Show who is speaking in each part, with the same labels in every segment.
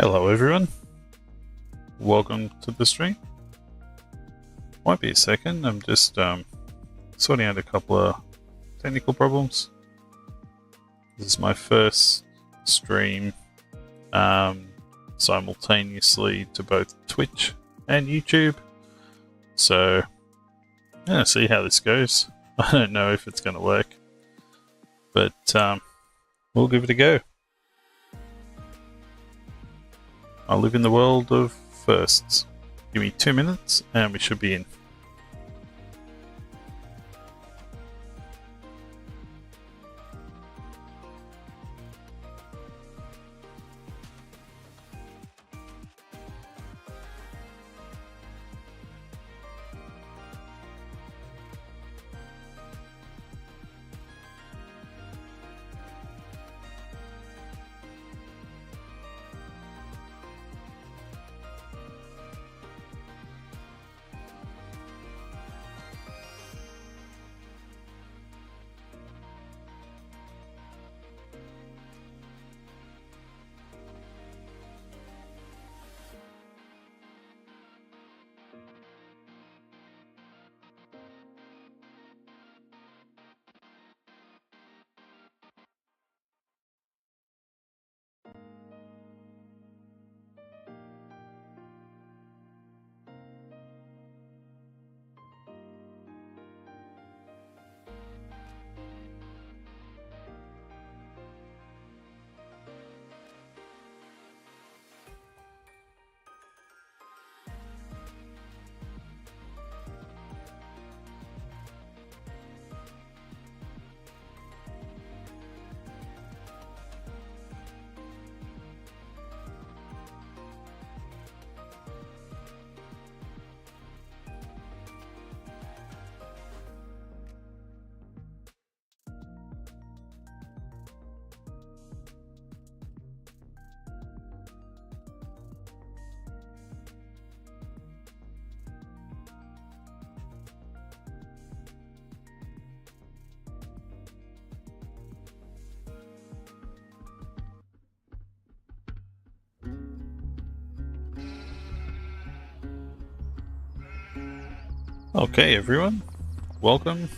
Speaker 1: Hello everyone, welcome to the stream. Might be a second, I'm just sorting out a couple of technical problems. This is my first stream simultaneously to both Twitch and YouTube, so I'm gonna see how this goes. I don't know if it's gonna work, but we'll give it a go. I live in the world of firsts. Give me 2 minutes and we should be in. Okay everyone, welcome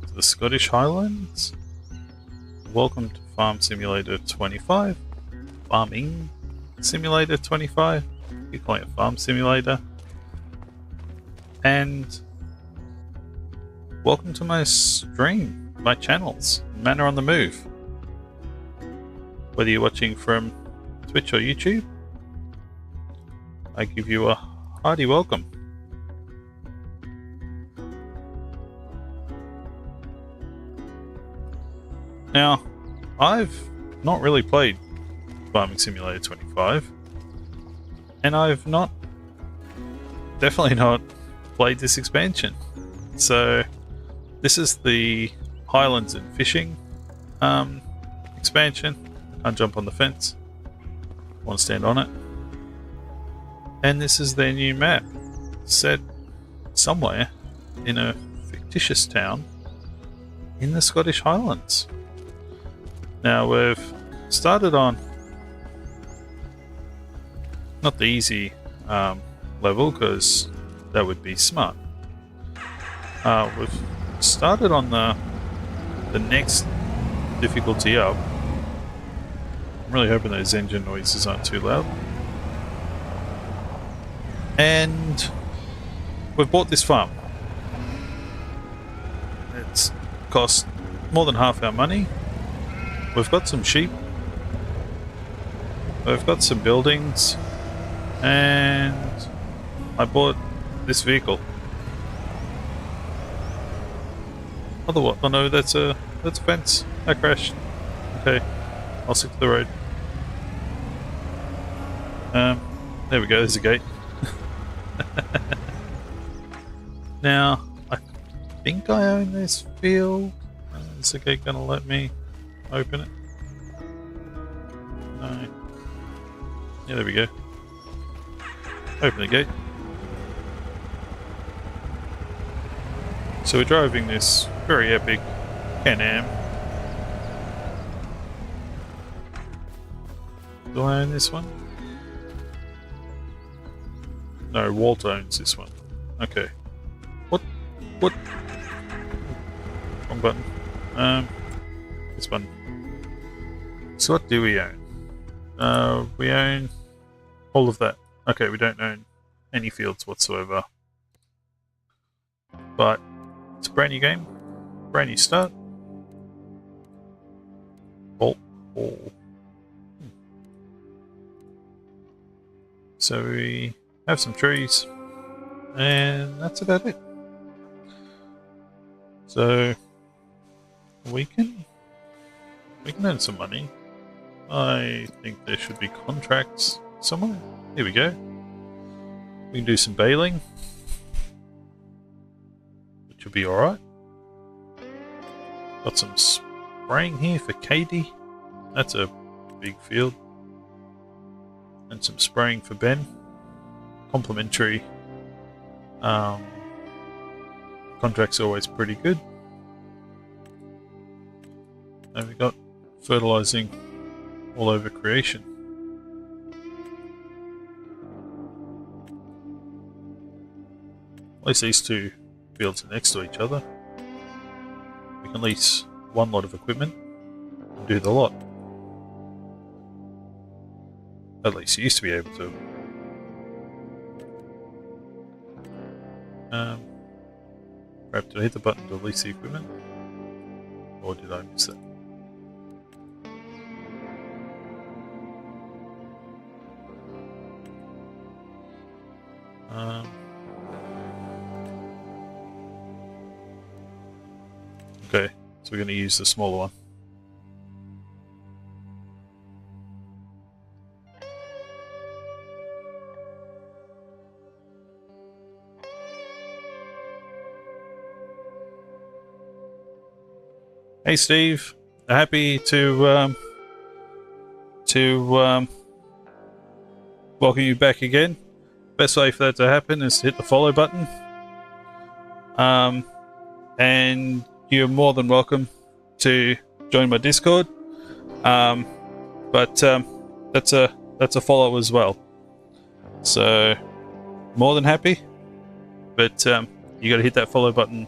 Speaker 1: to the Scottish Highlands. Welcome to Farm Simulator 25, Farming Simulator 25, you're calling it Farm Simulator. And welcome to my stream, my channels, Manor on the Move. Whether you're watching from Twitch or YouTube, I give you a hearty welcome. Now, I've not really played Farming Simulator 25, and I've definitely not played this expansion. So, this is the Highlands and Fishing expansion. Can't jump on the fence. Want to stand on it. And this is their new map, set somewhere in a fictitious town in the Scottish Highlands. Now we've started on not the easy level, because that would be smart. We've started on the next difficulty up. I'm really hoping those engine noises aren't too loud. And we've bought this farm. It's cost more than half our money. We've got some sheep, we've got some buildings, and I bought this vehicle. Otherwise, oh no, that's a fence. I crashed. Okay, I'll stick to the road. There we go. There's a gate. Now, I think I own this field. Is the gate gonna let me open it? No. Yeah, there we go. Open the gate. So we're driving this very epic Can-Am. Do I own this one? No, Walt owns this one. Okay. What? What? Wrong button. This one. So what do we own? We own all of that. Okay, we don't own any fields whatsoever. But it's a brand new game. Brand new start. Bolt Hall. So we have some trees, and that's about it. So we can earn some money. I think there should be contracts somewhere. Here we go. We can do some baling, which will be alright. Got some spraying here for Katie. That's a big field. And some spraying for Ben. Complimentary. Contracts are always pretty good. And we got fertilizing all over creation. At least these two fields are next to each other. We can lease one lot of equipment and do the lot. At least you used to be able to. Crap, did I hit the button to lease the equipment? Or did I miss that? Okay, so we're going to use the smaller one. Hey Steve, happy to welcome you back again. Best way for that to happen is to hit the follow button. And you're more than welcome to join my Discord. But that's a follow as well. So more than happy. But you got to hit that follow button.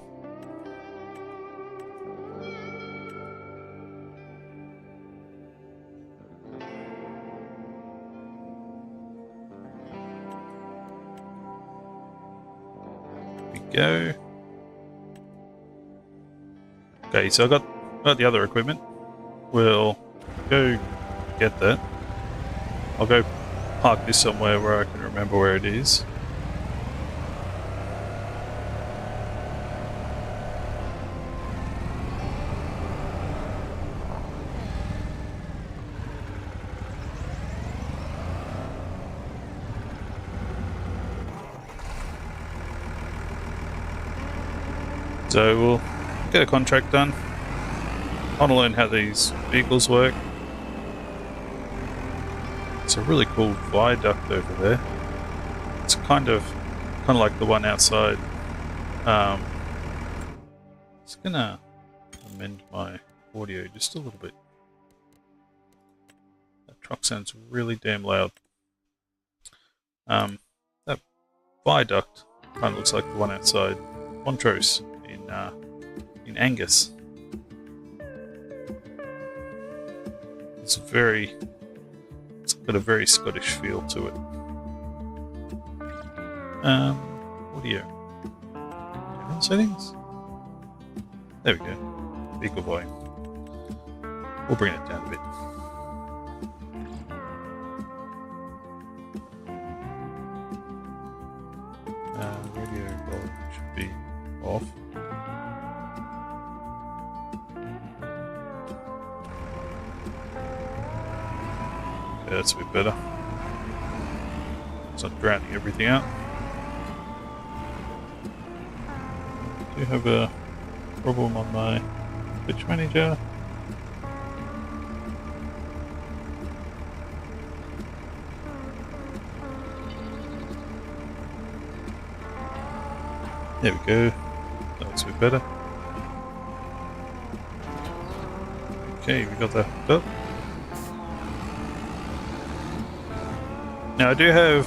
Speaker 1: Go. Okay, so I got the other equipment. We'll go get that. I'll go park this somewhere where I can remember where it is. So we'll get a contract done. I want to learn how these vehicles work. It's a really cool viaduct over there. It's kind of like the one outside. Just gonna amend my audio just a little bit. That truck sounds really damn loud. That viaduct kind of looks like the one outside Montrose in Angus. It's got a very Scottish feel to it. Audio. General settings? There we go. Vehicle volume. We'll bring it down a bit. Radio volume should be off. Yeah, that's a bit better. It's not drowning everything out. I do have a problem on my pitch manager. There we go. That looks a bit better. Okay, we got that hooked up. Now I do have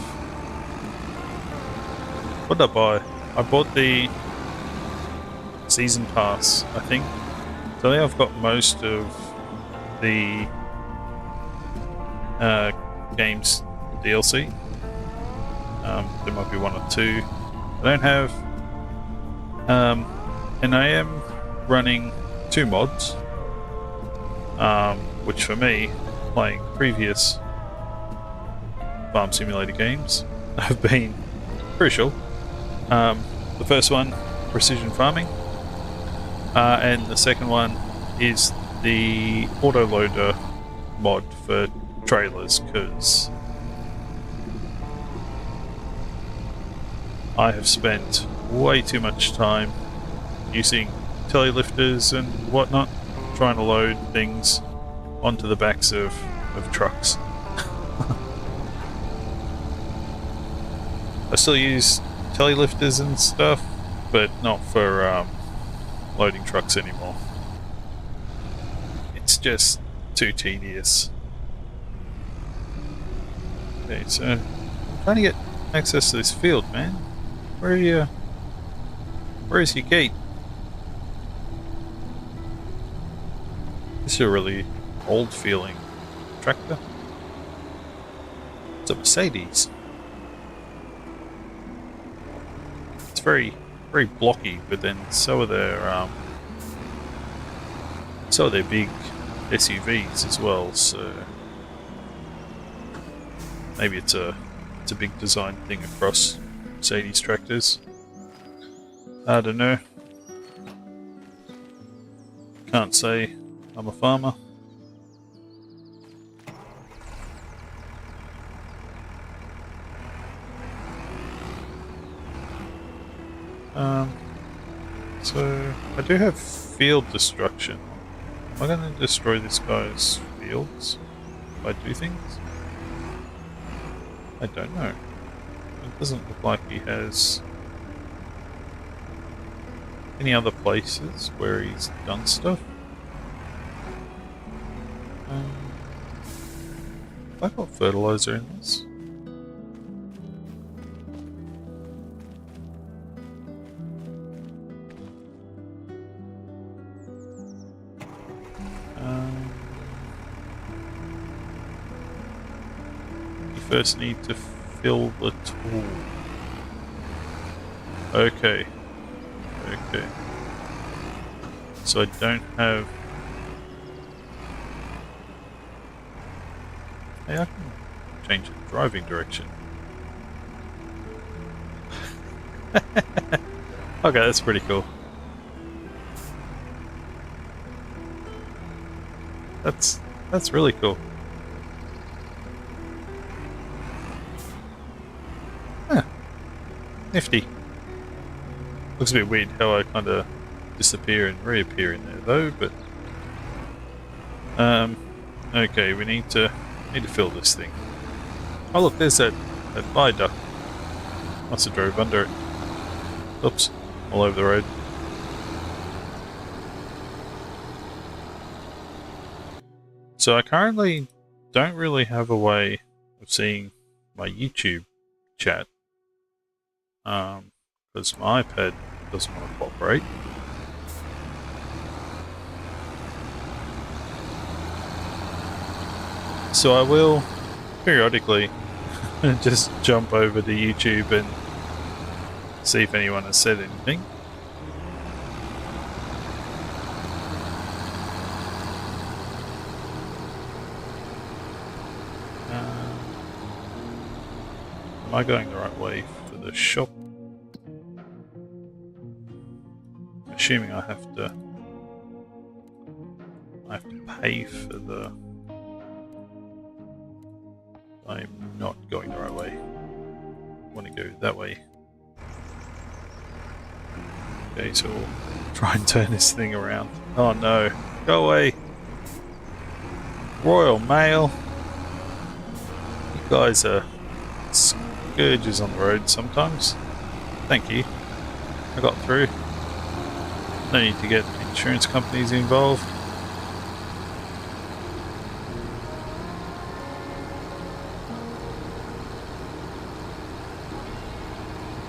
Speaker 1: What did I buy? I bought the season pass, I think. So I think I've got most of the games DLC. There might be one or two I don't have. And I am running 2 mods, which for me, playing previous farm simulator games, have been crucial. The first one, precision farming, and the second one is the autoloader mod for trailers, because I have spent way too much time using telelifters and whatnot trying to load things onto the backs of trucks. I still use telelifters and stuff, but not for loading trucks anymore. It's just too tedious. Okay, so I'm trying to get access to this field, man. Where are you? Where is your gate? This is a really old feeling tractor. It's a Mercedes. It's very blocky, but then so are their big SUVs as well, so maybe it's a big design thing across Mercedes tractors. I don't know. Can't say I'm a farmer. So I do have field destruction. Am I going to destroy this guy's fields if I do things? I don't know. It doesn't look like he has any other places where he's done stuff. Have I got fertilizer in this? You first need to fill the tool. Okay. Okay. So I don't have... Hey, I can change the driving direction. Okay, that's pretty cool. That's really cool. Huh. Nifty. Looks a bit weird how I kind of disappear and reappear in there though, but okay, we need to fill this thing. Oh look, there's that viaduct. Must have drove under it. Oops, all over the road. So I currently don't really have a way of seeing my YouTube chat, because my iPad doesn't want to cooperate. So I will periodically just jump over to YouTube and see if anyone has said anything. Am I going the right way for the shop? Assuming I have to pay for the... I'm not going the right way. I want to go that way. Okay, so we'll try and turn this thing around. Oh no, go away! Royal Mail! You guys are scourges on the road sometimes. Thank you. I got through. No need to get insurance companies involved.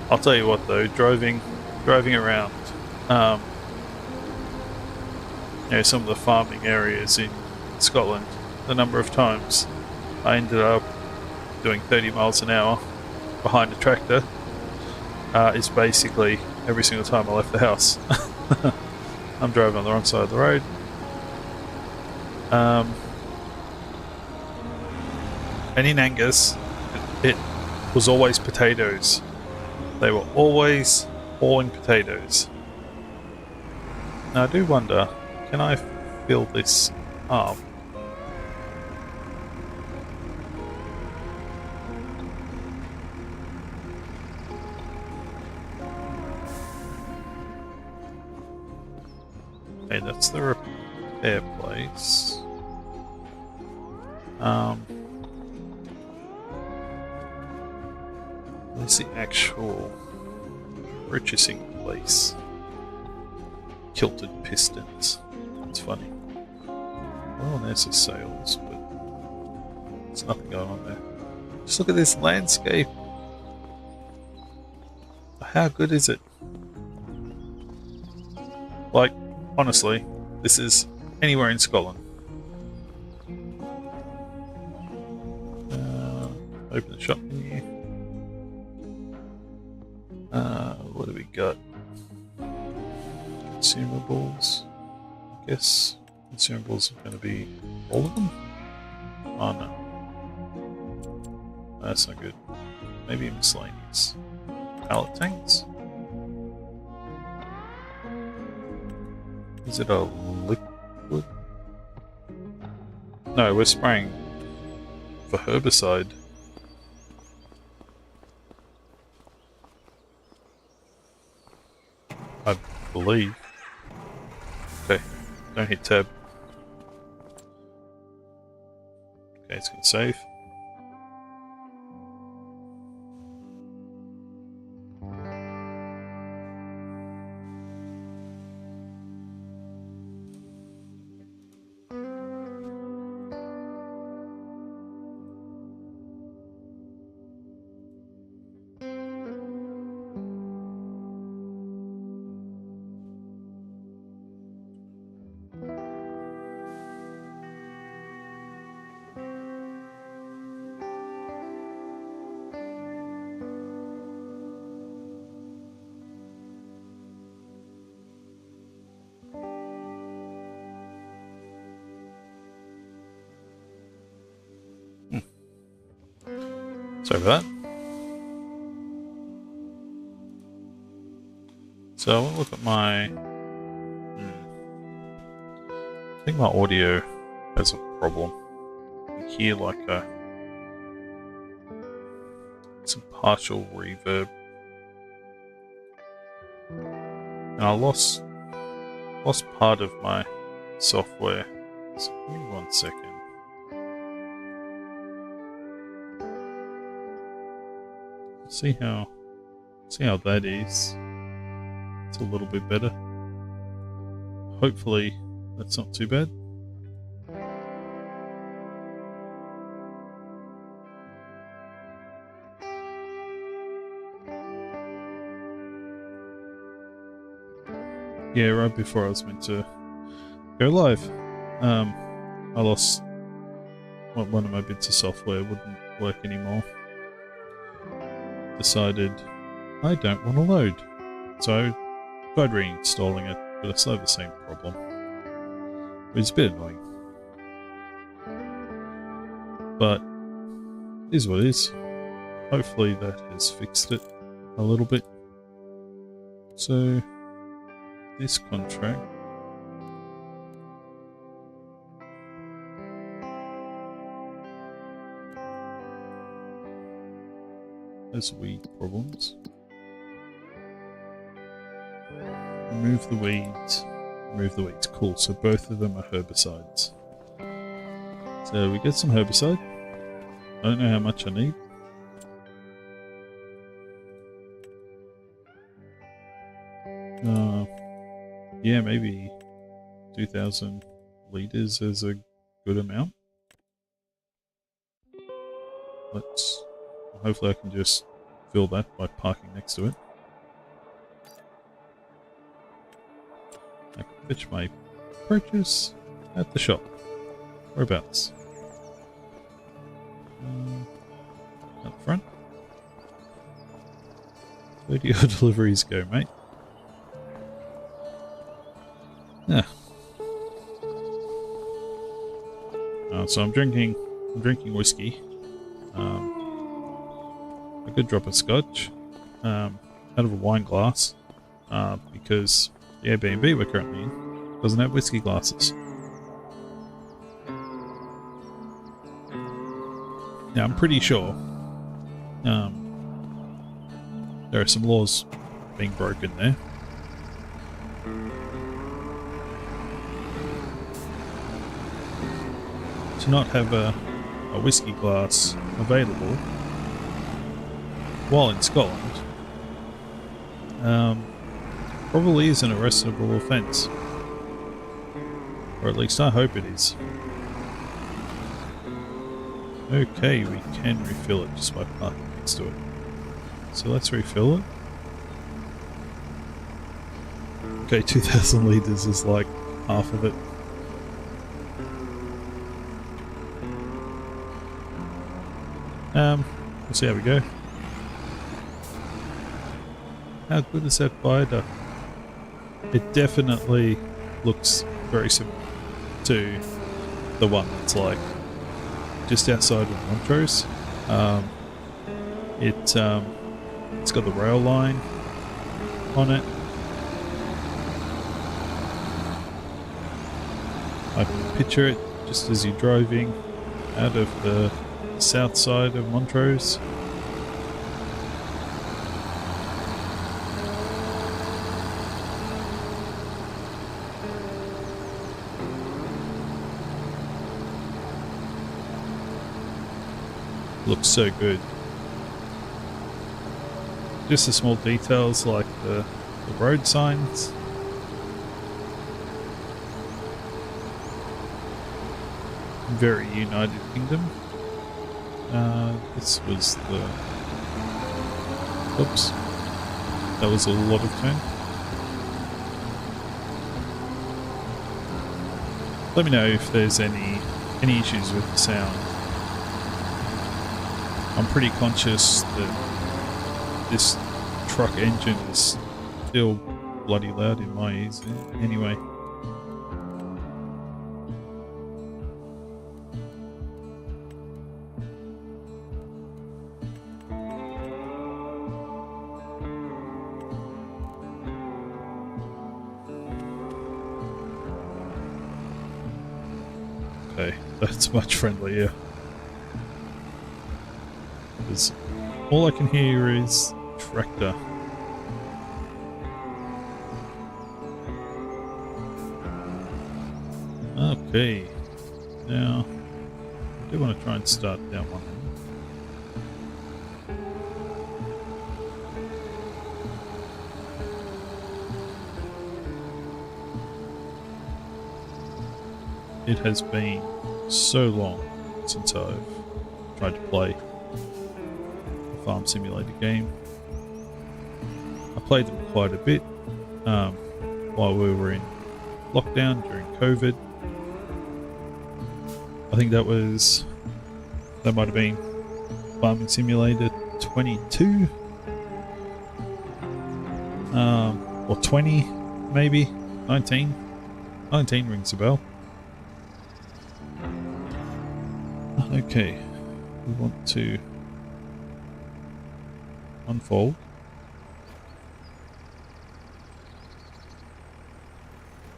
Speaker 1: I'll tell you what though, driving around, um, some of the farming areas in Scotland, the number of times I ended up doing 30 miles an hour behind a tractor is basically every single time I left the house. I'm driving on the wrong side of the road. And in Angus, it was always potatoes. They were always hauling potatoes. Now I do wonder, can I fill this up? Okay, that's the repair place. Where's the actual purchasing place? Kilted pistons. That's funny. Oh, there's the sales, but there's nothing going on there. Just look at this landscape. How good is it? Like, honestly, this is anywhere in Scotland. Open the shop menu. What do we got? Consumables. I guess consumables are going to be all of them? Oh no. That's not good. Maybe miscellaneous. Pallet tanks? Is it a liquid? No, we're spraying for herbicide. I believe. Okay, don't hit tab. Okay, it's gonna save. Sorry about that. So I want to look at my... I think my audio has a problem. You hear like some partial reverb. And I lost part of my software. So give me 1 second. See how that is. It's a little bit better. Hopefully that's not too bad. Yeah, right before I was meant to go live, I lost one of my bits of software, wouldn't work anymore. Decided I don't want to load, so tried reinstalling it, but I still have the same problem, which is a bit annoying, but it is what it is. Hopefully that has fixed it a little bit. So this contract has weed problems. Remove the weeds. Remove the weeds. Cool. So both of them are herbicides. So we get some herbicide. I don't know how much I need. Yeah, maybe 2,000 liters is a good amount. Hopefully I can just fill that by parking next to it. I can fetch my purchase at the shop. Whereabouts? Out front. Where do your deliveries go, mate? Yeah. So I'm drinking whiskey. A good drop of scotch out of a wine glass because the Airbnb we're currently in doesn't have whiskey glasses. Now I'm pretty sure there are some laws being broken there. To not have a whiskey glass available while in Scotland probably is an arrestable offence. Or at least I hope it is. Okay, we can refill it just by parking next to it. So let's refill it. Okay, 2,000 litres is like half of it. We'll see how we go. How good is that viaduct? It definitely looks very similar to the one that's like just outside of Montrose. It's got the rail line on it. I can picture it just as you're driving out of the south side of Montrose. Looks so good. Just the small details like the road signs. Very United Kingdom. This was the... Oops. That was a lot of turn. Let me know if there's any issues with the sound. I'm pretty conscious that this truck engine is still bloody loud in my ears anyway. Okay, that's much friendlier. Because all I can hear is tractor. Okay, now I do want to try and start down one. It has been so long since I've tried to play a farm simulator game. I played them quite a bit while we were in lockdown during COVID. I think that might have been Farming Simulator 22 or 20 maybe. 19 rings a bell. Okay, we want to unfold.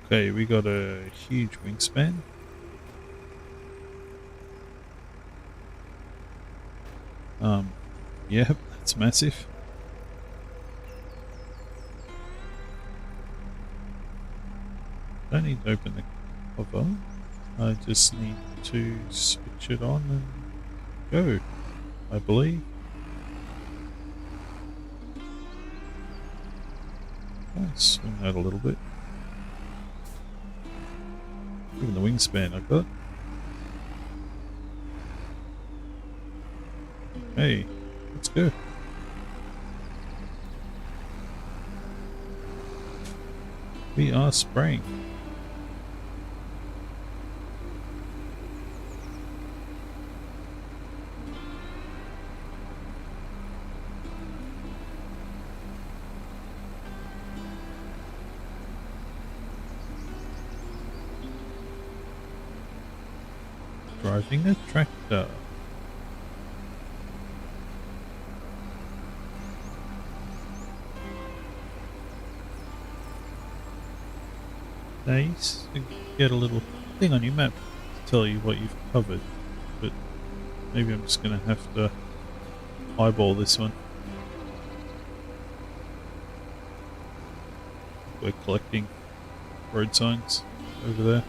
Speaker 1: Okay, we got a huge wingspan. Yeah, that's massive. Don't need to open the cover. I just need to switch it on and go, I believe. I'll swing that a little bit. Even the wingspan I've got. Hey, let's go. We are spraying. Driving a tractor. They used to get a little thing on your map to tell you what you've covered, but maybe I'm just going to have to eyeball this one. We're collecting road signs over there.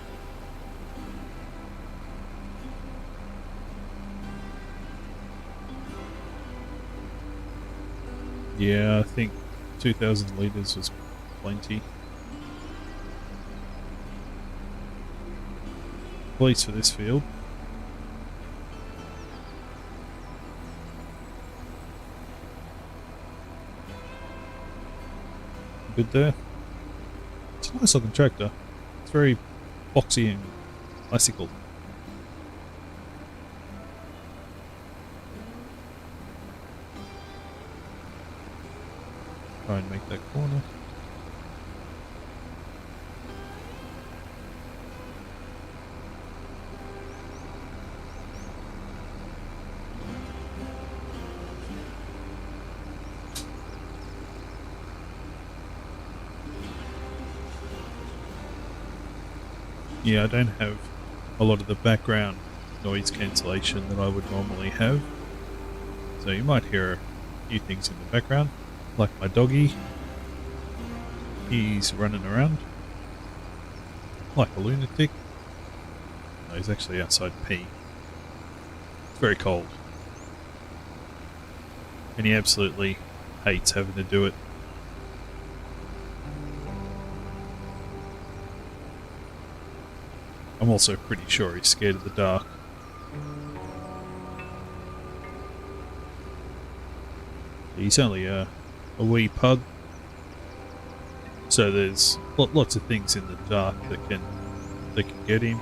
Speaker 1: Yeah, I think 2,000 litres was plenty. Police for this field. Good there. It's a nice looking tractor. It's very boxy and bicycle. Try and make that corner. Yeah, I don't have a lot of the background noise cancellation that I would normally have. So you might hear a few things in the background, like my doggy. He's running around like a lunatic. No, he's actually outside peeing. It's very cold. And he absolutely hates having to do it. I'm also pretty sure he's scared of the dark. He's only a wee pug, so there's lots of things in the dark that can get him,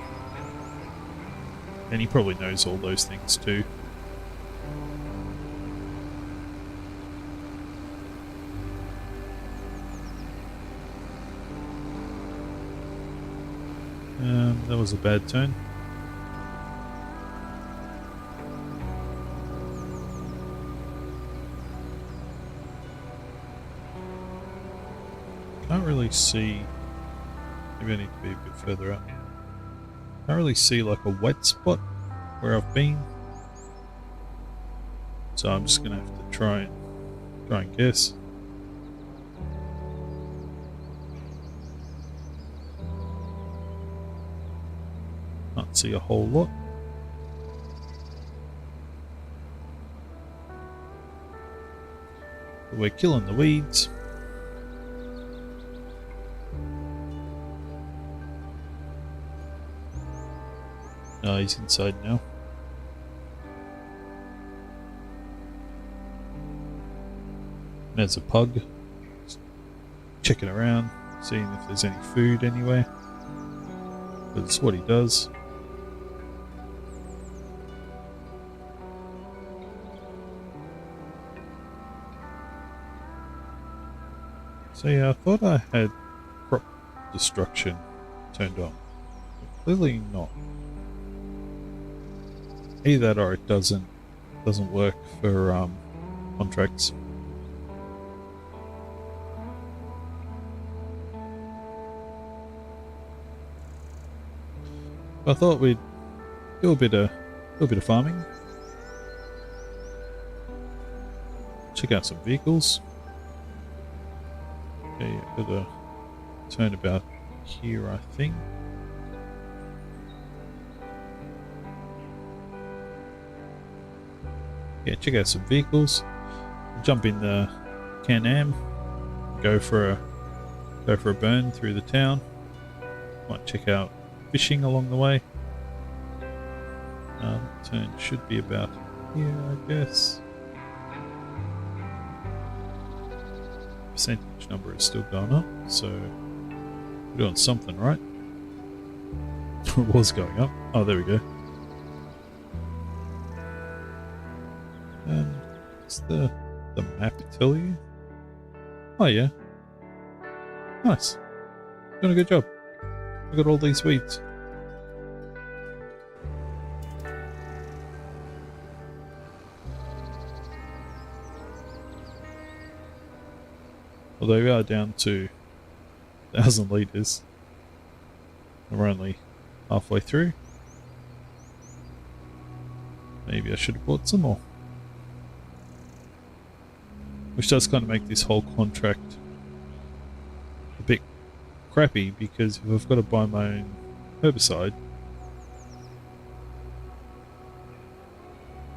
Speaker 1: and he probably knows all those things too. That was a bad turn. Can't really see. Maybe I need to be a bit further up. Can't really see like a wet spot where I've been. So I'm just gonna have to try and guess. Can't see a whole lot. But we're killing the weeds. No, he's inside now. There's a pug. Just checking around, seeing if there's any food anywhere. That's what he does. So yeah, I thought I had crop destruction turned on. But clearly not. Either that or it doesn't work for contracts. I thought we'd do a bit of farming. Check out some vehicles. Okay, I've got a turnabout here, I think. Yeah, check out some vehicles. Jump in the Can-Am. Go for a burn through the town. Might check out fishing along the way. Turn should be about here, I guess. Percentage number is still going up, so We're doing something, right? It was going up. Oh, there we go. And what's the map tell you? Oh yeah. Nice. Doing a good job. Look at all these weeds. Although we are down to 1,000 litres. We're only halfway through. Maybe I should have bought some more. Which does kind of make this whole contract a bit crappy, because if I've got to buy my own herbicide,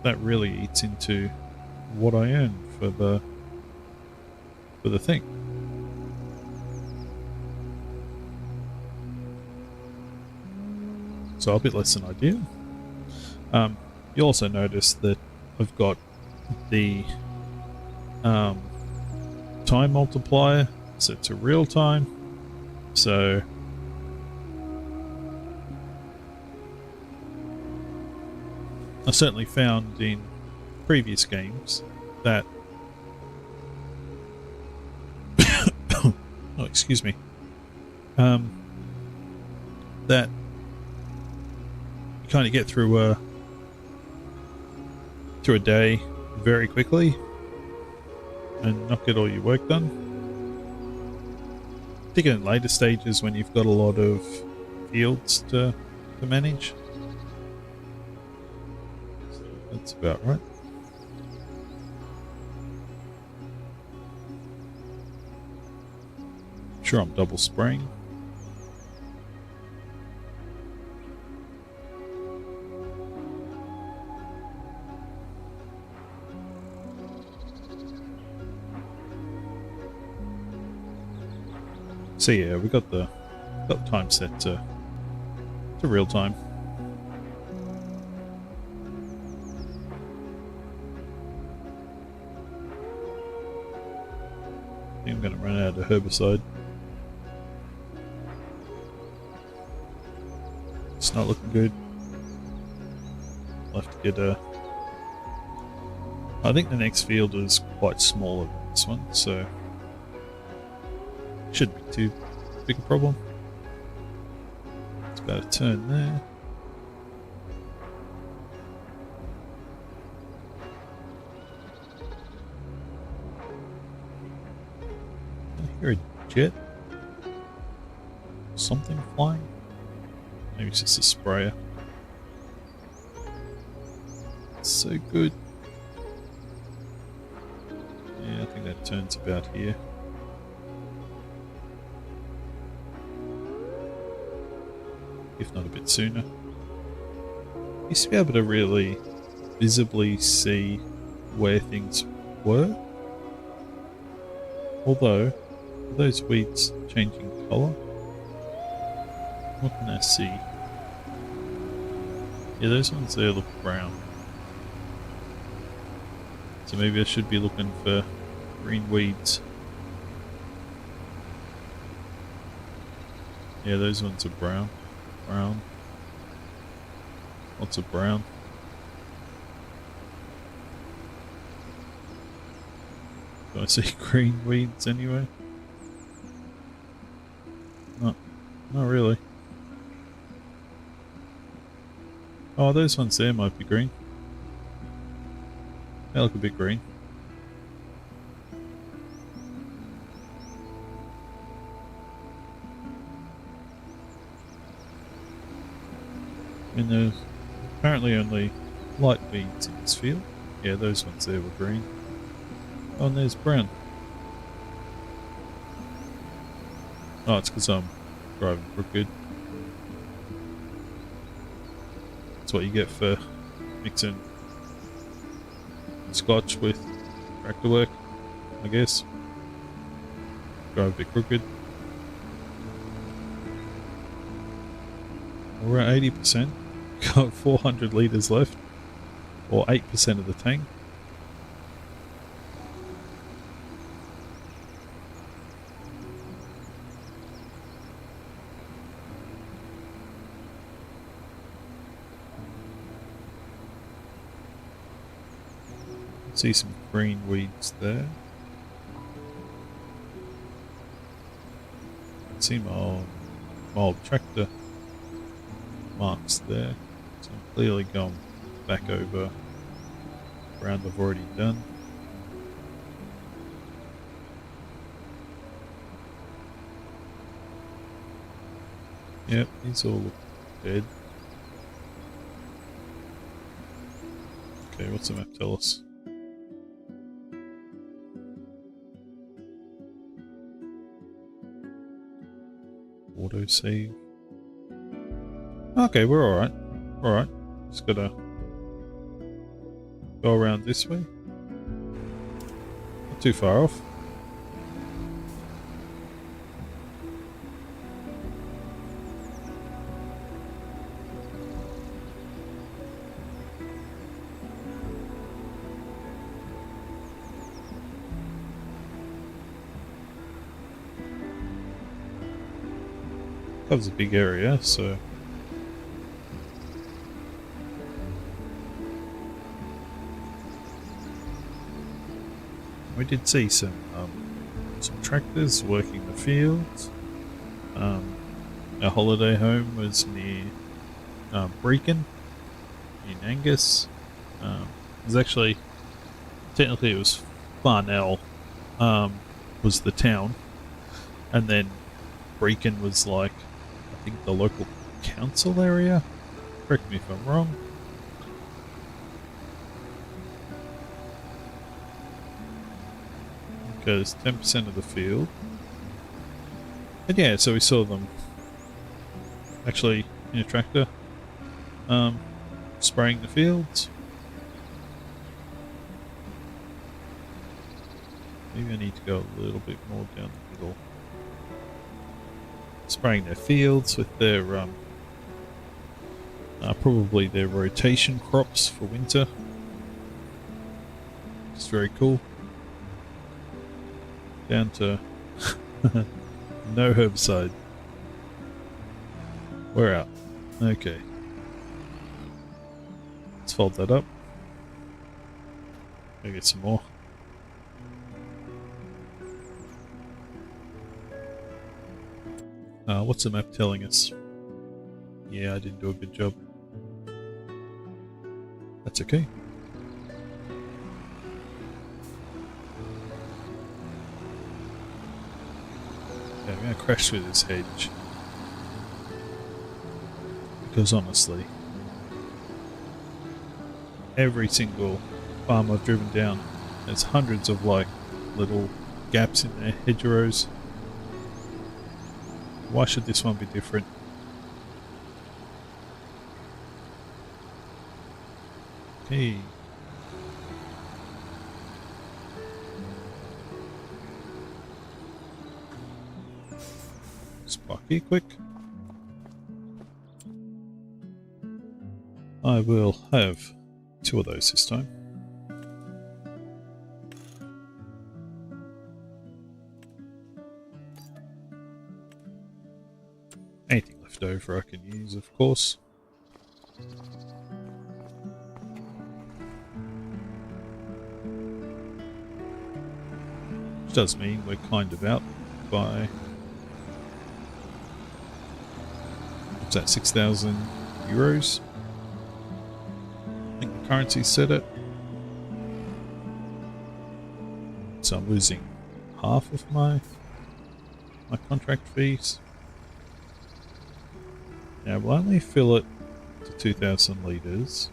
Speaker 1: that really eats into what I earn for the thing. So a bit less than ideal. You also notice that I've got the time multiplier set to real time. So I certainly found in previous games that oh, excuse me, that you kind of get through a day very quickly and not get all your work done. Particularly in later stages when you've got a lot of fields to manage. So that's about right. Sure, I'm double spraying. So yeah, we got the time set to real time. I think I'm going to run out of herbicide. It's not looking good. I'll have to get a... I think the next field is quite smaller than this one, so shouldn't be too big a problem. It's about a turn there. I hear a jet. Something flying. Maybe it's just a sprayer. It's so good. Yeah, I think that turns about here. If not a bit sooner. Used to be able to really visibly see where things were. Although, are those weeds changing colour? What can I see? Yeah, those ones there look brown. So maybe I should be looking for green weeds. Yeah, those ones are brown. Brown. Lots of brown. Do I see green weeds anyway? Not really. Oh, those ones there might be green. They look a bit green. And there's apparently only light weeds in this field. Yeah, those ones there were green. Oh, and there's brown. Oh, it's because I'm driving crooked. That's what you get for mixing scotch with tractor work, I guess. Drive a bit crooked. We're at 80%. Got 400 litres left, or 8% of the tank. See some green weeds there. See my old tractor marks there. So I'm clearly going back over ground I've already done. Yep, these all look dead. Okay, what's the map tell us? Autosave. Okay, we're alright. Alright. Just gotta go around this way. Not too far off. Covers a big area, so we did see some tractors working the fields. Our holiday home was near Brecon in Angus. It was actually technically it was Farnell was the town, and then Brecon was like I think the local council area. Correct me if I'm wrong. Because 10% of the field. And yeah, so we saw them actually in a tractor spraying the fields. Maybe I need to go a little bit more down the middle. Spraying their fields with their probably their rotation crops for winter. It's very cool. Down to no herbicide. We're out. Okay. Let's fold that up. Go get some more. What's the map telling us? Yeah, I didn't do a good job. That's okay. Okay, I'm going to crash through this hedge. Because honestly, every single farm I've driven down, there's hundreds of like little gaps in their hedgerows. Why should this one be different? Okay. Sparky, quick. I will have 2 of those this time. Anything left over I can use, of course. Which does mean we're kind of out by... what's that, 6,000 euros? I think the currency set it. So I'm losing half of my contract fees. Now we'll only fill it to 2,000 litres.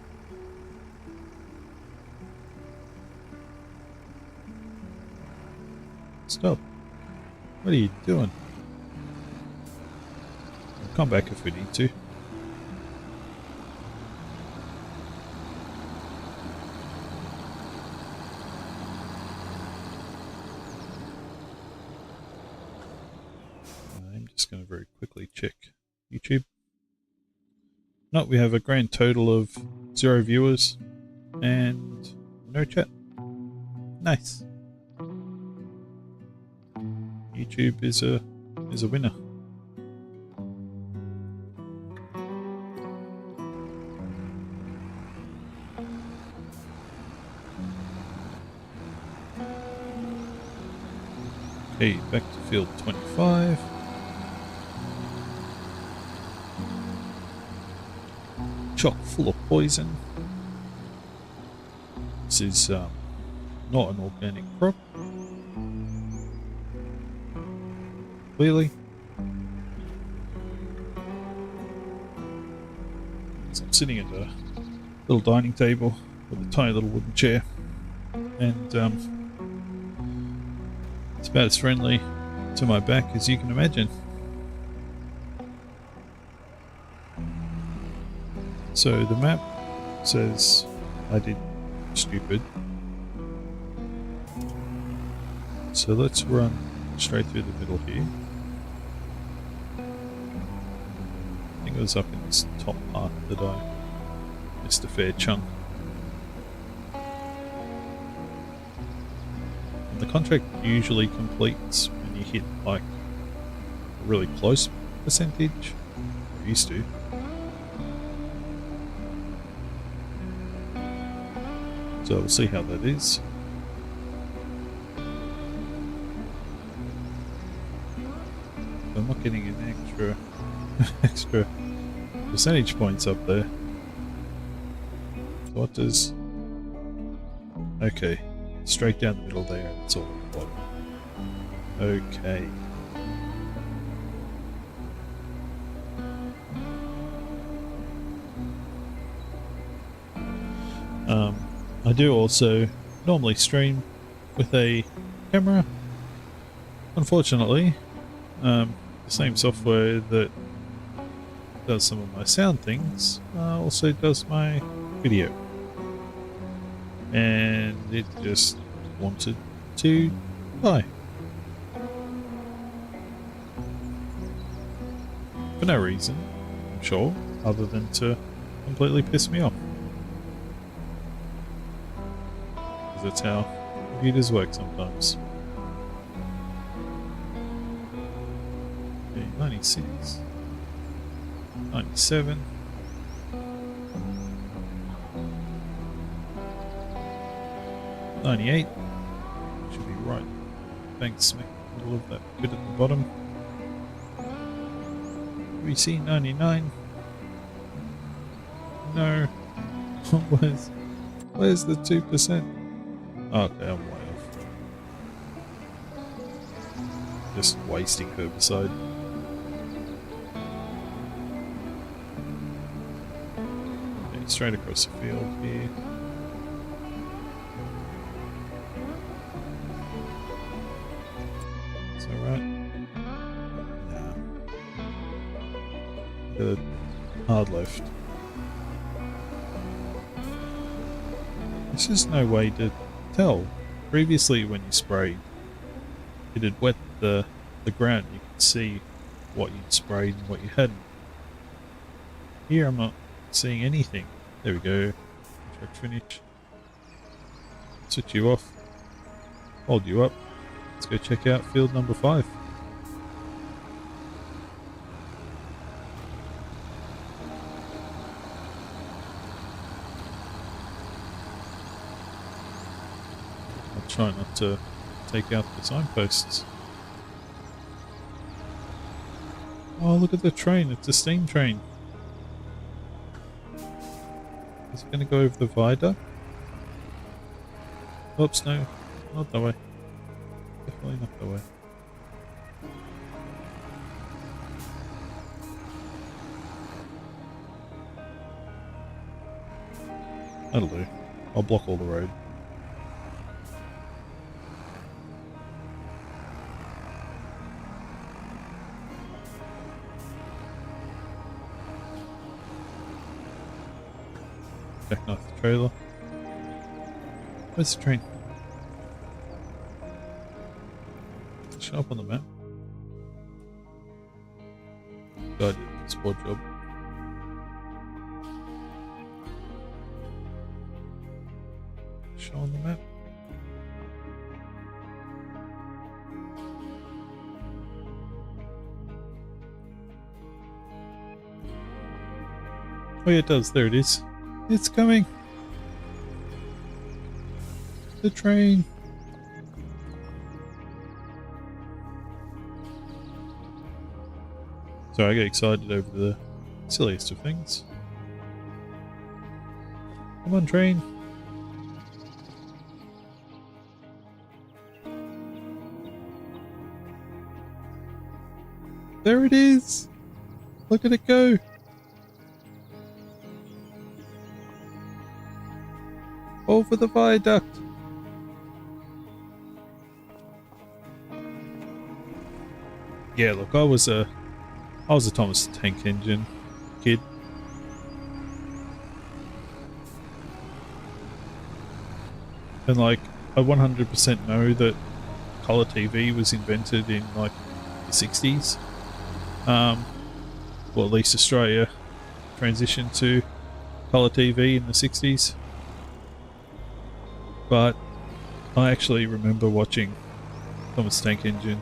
Speaker 1: Stop. What are you doing? We'll come back if we need to. I'm just going to very quickly check YouTube. No, we have a grand total of 0 viewers and no chat. Nice. YouTube is a winner. Okay, back to field 25. Chock full of poison. This is not an organic crop. Clearly. So I'm sitting at a little dining table with a tiny little wooden chair, and it's about as friendly to my back as you can imagine. So the map says I did stupid. So let's run straight through the middle here. I think it was up in this top part that I missed a fair chunk. And the contract usually completes when you hit like a really close percentage. It used to. So we'll see how that is. I'm not getting an extra percentage points up there. What does... Okay, straight down the middle there, and it's all at the bottom. Okay. I do also normally stream with a camera. Unfortunately, the same software that does some of my sound things also does my video. And it just wanted to die. For no reason, I'm sure, other than to completely piss me off. Because that's how computers work sometimes. Okay, 96, 97, 98, should be right bang smack in the middle of that bit at the bottom. We see 99. No. Where's the 2%? Okay, I'm way off. Just wasting herbicide. Okay, straight across the field here. Is that right? Nah. Got a hard left. There's just no way to tell. Previously when you sprayed, it'd wet the ground. You could see what you'd sprayed and what you hadn't. Here I'm not seeing anything. There we go. Contract finish. Switch you off. Hold you up. Let's go check out field number 5. Try not to take out the signposts. Oh, look at the train. It's a steam train. Is it going to go over the viaduct? Oops, no. Not that way. Definitely not that way. That'll do. I'll block all the road. Jackknife the trailer. Where's the train? Show up on the map. God, it's a poor job. Show on the map. Oh yeah, it does. There it is. It's coming. The train. So I get excited over the silliest of things. Come on, train. There it is! Look at it go! Over the viaduct! Yeah, look, I was a Thomas the Tank Engine kid. And like, I 100% know that colour TV was invented in like the 60s. Well, at least Australia transitioned to colour TV in the 60s. But I actually remember watching Thomas the Tank Engine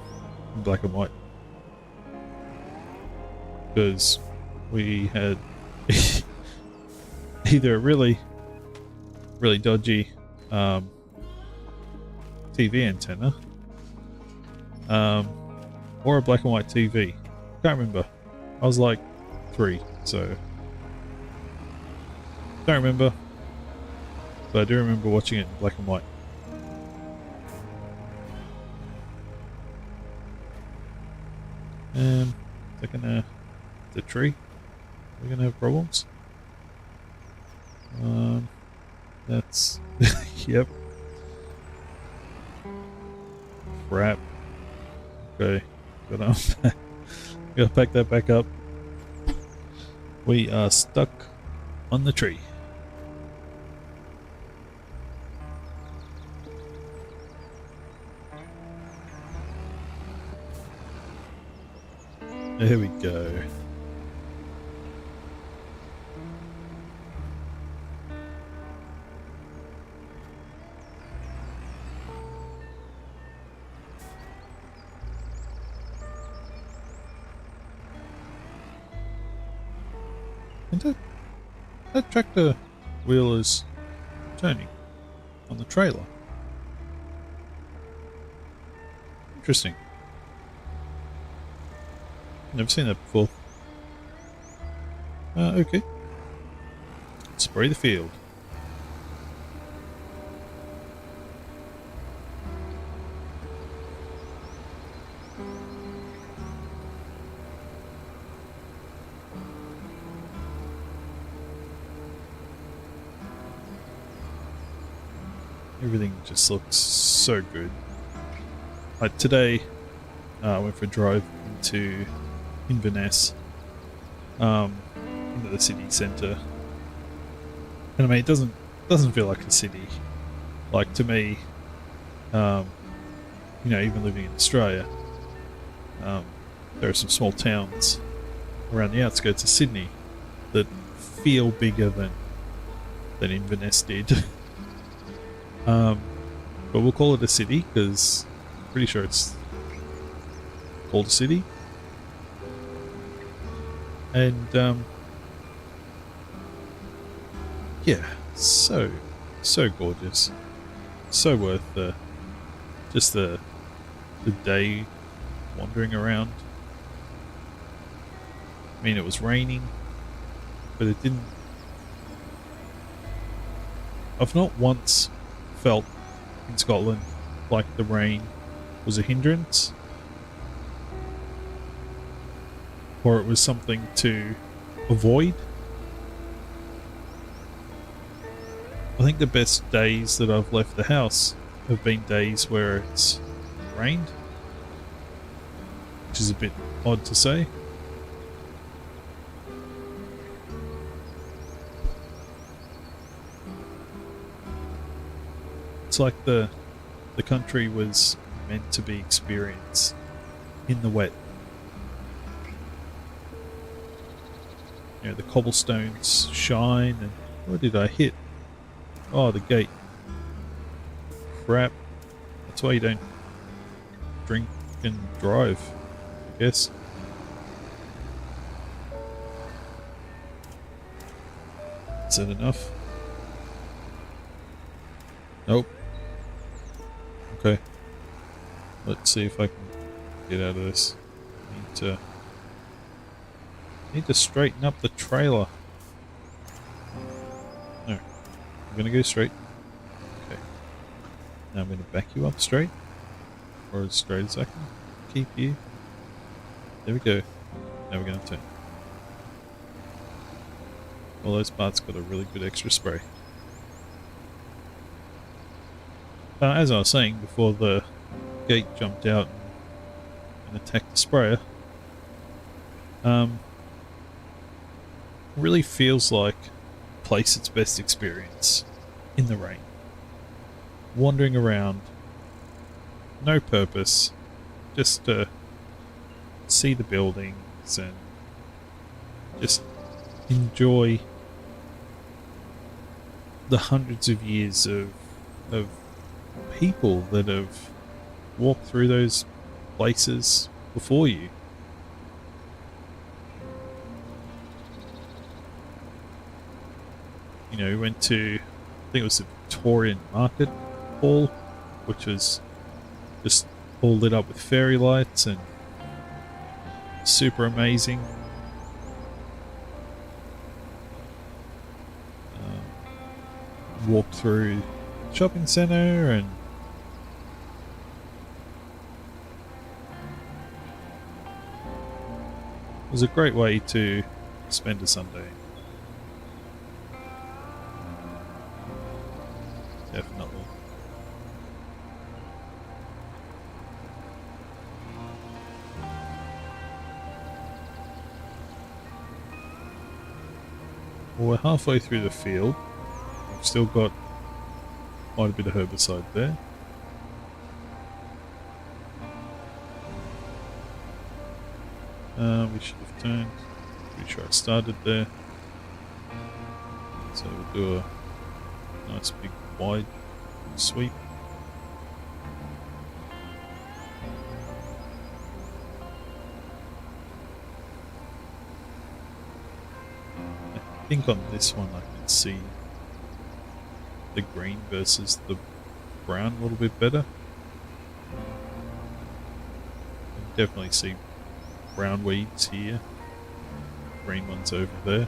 Speaker 1: in black and white. Because we had either a really dodgy TV antenna or a black and white TV. Can't remember. I was like 3, so don't remember. But I do remember watching it in black and white. They're gonna the tree. We're gonna have problems. That's yep. Crap. Okay, gotta pack that back up. We are stuck on the tree. There we go. And that tractor wheel is turning on the trailer. Interesting. Never seen that before. Okay. Spray the field. Everything just looks so good. Like today, I went for a drive into Inverness, into the city centre, and I mean it doesn't feel like a city. Like to me, you know, even living in Australia, there are some small towns around the outskirts of Sydney that feel bigger than Inverness did. But we'll call it a city because I'm pretty sure it's called a city. And yeah, so gorgeous, so worth just the day wandering around. I mean, it was raining, but it didn't. I've not once felt in Scotland like the rain was a hindrance, or it was something to avoid. I think the best days that I've left the house have been days where it's rained, which is a bit odd to say. It's like the country was meant to be experienced in the wet. You know, the cobblestones shine, and what did I hit? Oh, the gate. Crap. That's why you don't drink and drive, I guess. Is that enough? Nope. Okay. Let's see if I can get out of this. I need to Need to straighten up the trailer. No, I'm gonna go straight. Okay. Now I'm gonna back you up straight. Or as straight as I can keep you. There we go. Now we're gonna turn. All those parts got a really good extra spray. As I was saying before the gate jumped out and attacked the sprayer, really feels like a place its best experience in the rain. Wandering around, no purpose, just to see the buildings and just enjoy the hundreds of years of people that have walked through those places before you. You know, we went to, I think it was the Victorian Market Hall, which was just all lit up with fairy lights and super amazing. Walked through the shopping centre and it was a great way to spend a Sunday. Definitely. Well, we're halfway through the field. We've still got quite a bit of herbicide there. We should have turned. Pretty sure I started there. So we'll do a nice big wide sweep. I think on this one I can see the green versus the brown a little bit better. I can definitely see brown weeds here, green ones over there.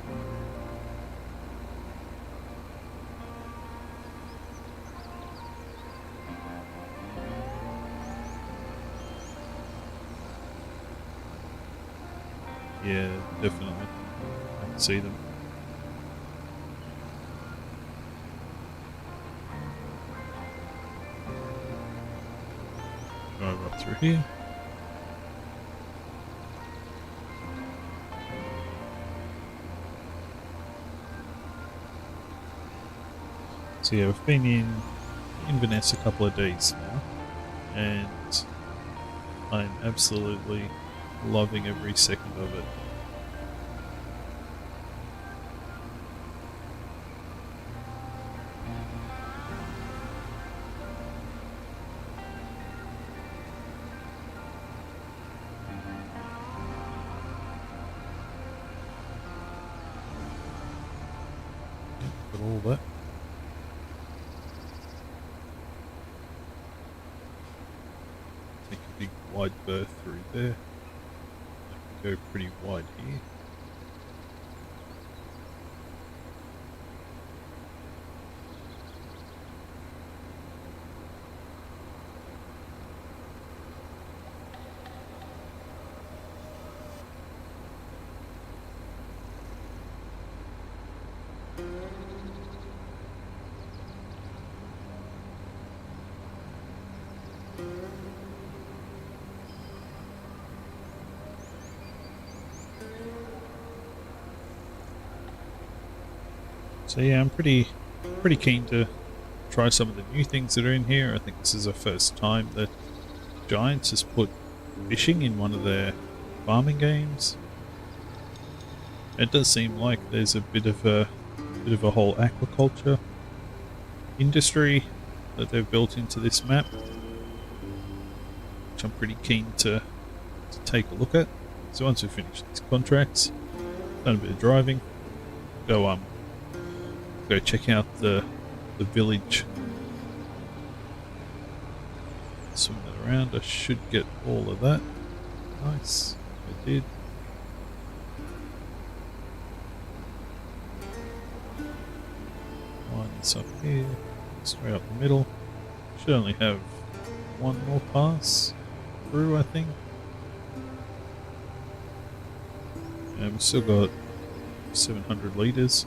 Speaker 1: Yeah, definitely. I can see them. Drive up through here. So yeah, we've been in Inverness a couple of days now, and I'm absolutely loving every second of it. Got all that. Take a big wide berth through there. I can go pretty wide here. So yeah, I'm pretty keen to try some of the new things that are in here. I think this is the first time that Giants has put fishing in one of their farming games. It does seem like there's a bit of a whole aquaculture industry that they've built into this map, which I'm pretty keen to take a look at. So once we finish these contracts, done a bit of driving, go check out the village. Swing that around. I should get all of that. Nice, I did. this up here, straight up the middle. Should only have one more pass through, I think. And we've still got 700 litres.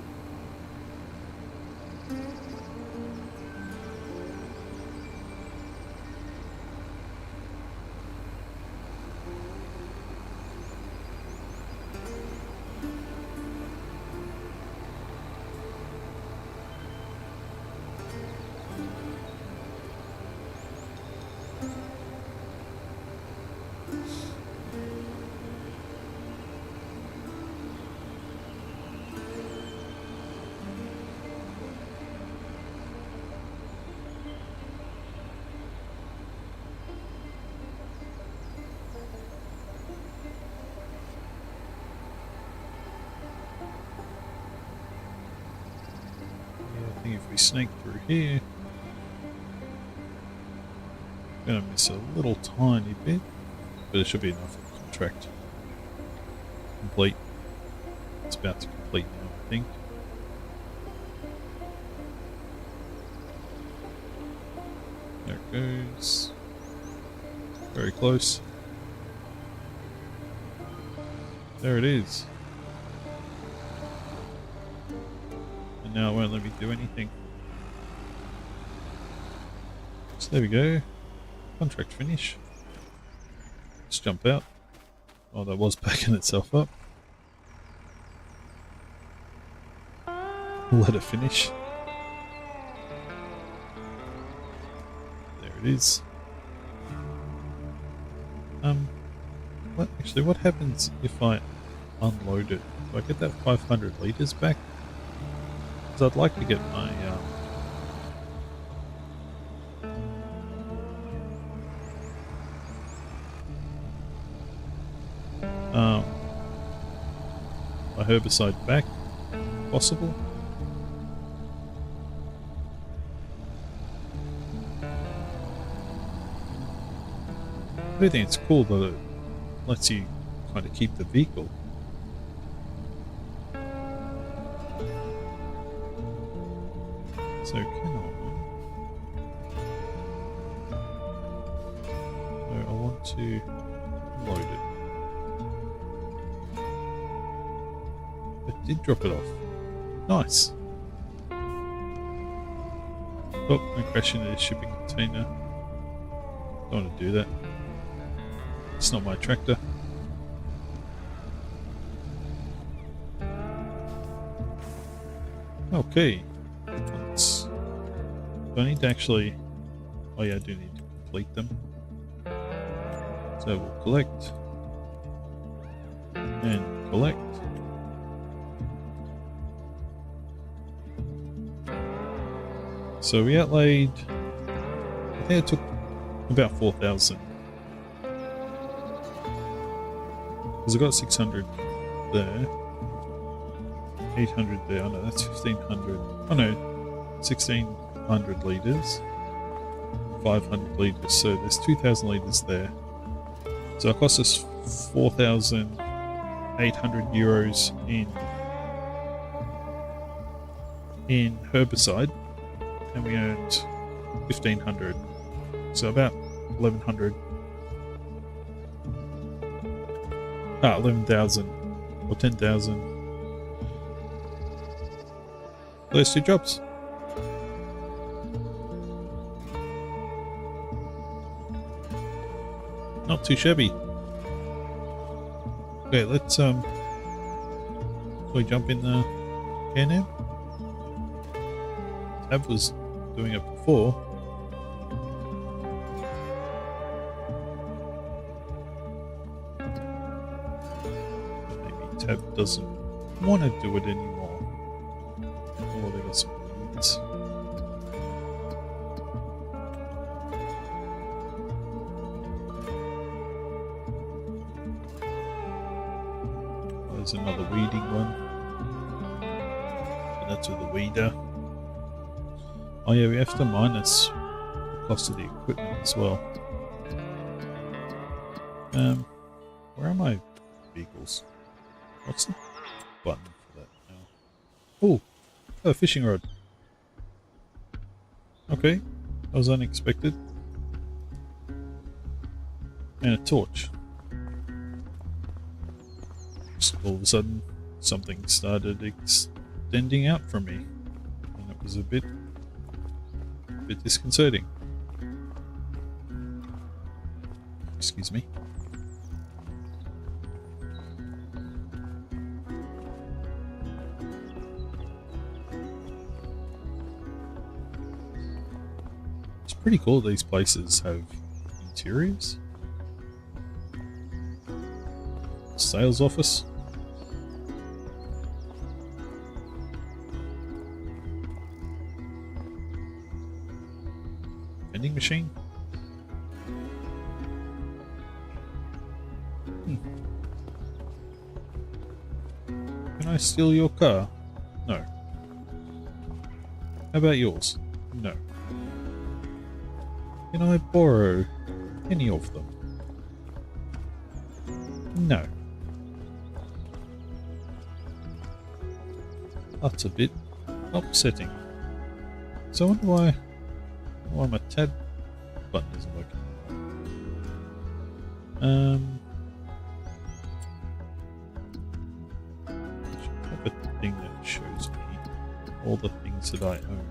Speaker 1: I think if we sneak through here, we're going to miss a little tiny bit, but it should be enough for the contract complete. It's about to complete now, I think. There it goes. Very close. There it is. And now it won't let me do anything. So there we go. Contract finish. Let's jump out. Oh, that was backing itself up. Let it finish. There it is. What happens if I unload it? Do I get that 500 litres back? Because I'd like to get my my herbicide back, possible? I think it's cool that it lets you kind of keep the vehicle. So come on. So I want to load it. It did drop it off. Nice. Oh, I'm crashing into the shipping container. Don't want to do that. It's not my tractor. Okay. Do I need to actually... Oh yeah, I do need to complete them. So we'll collect. And collect. So we outlaid... I think it took about 4,000. Because I got 600 there. 800 there. Oh no, that's 1,500. Oh no, 1,600 litres. 500 litres. So there's 2,000 litres there. So it cost us 4,800 euros in herbicide. And we earned 1,500. So about 1,100. 11,000 or 10,000. Those two jobs. Not too shabby. Okay, let's we jump in the air now. Tab was doing it before. Tab doesn't want to do it anymore. Oh, they got some weeds. There's another weeding one. So that's with the weeder. Oh yeah, we have to minus the cost of the equipment as well. Where are my vehicles? What's the button for that now? Oh, a fishing rod. Okay, that was unexpected. And a torch. Just all of a sudden, something started extending out from me, and it was a bit disconcerting. Excuse me. It's pretty cool these places have interiors. Sales office. Vending machine. Can I steal your car? No. How about yours? No. Can I borrow any of them? No. That's a bit upsetting. So I wonder why my tab button isn't working. I should have a thing that shows me all the things that I own.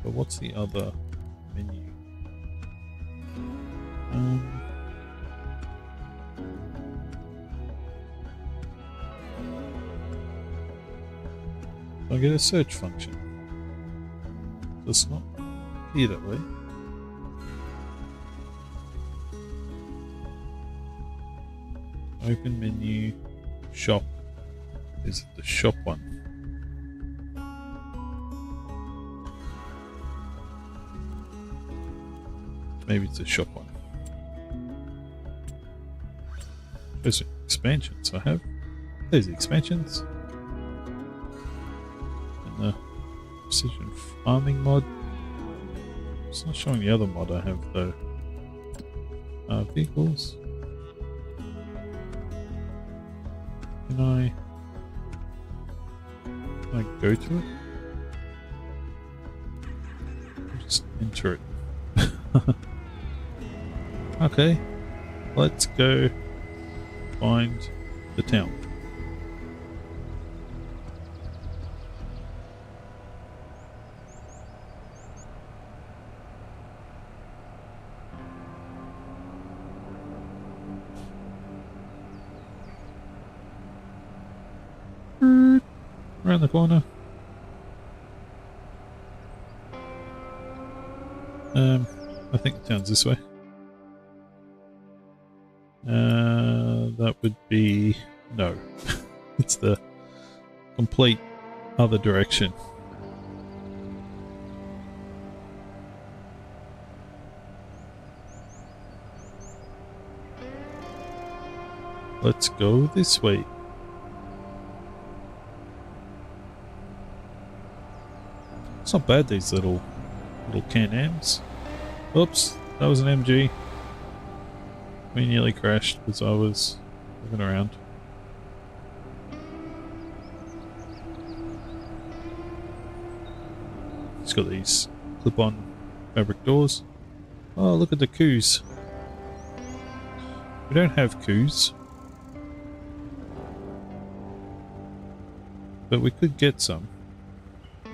Speaker 1: But what's the other menu? I get a search function. So it's not here that way. Open menu, shop. Is it the shop one? Maybe it's the shop one. There's expansions I have. There's the expansions. The precision farming mod. It's not showing the other mod I have though. Vehicles. Can I go to it? Just enter it. Okay, let's go find the town. Around the corner. I think the town's this way. That would be... no. It's the complete other direction. Let's go this way. It's not bad, these little Can-Ams. Oops, that was an MG. We nearly crashed as I was moving around. It's got these clip-on fabric doors. Oh, look at the Coos. We don't have Coos, but we could get some.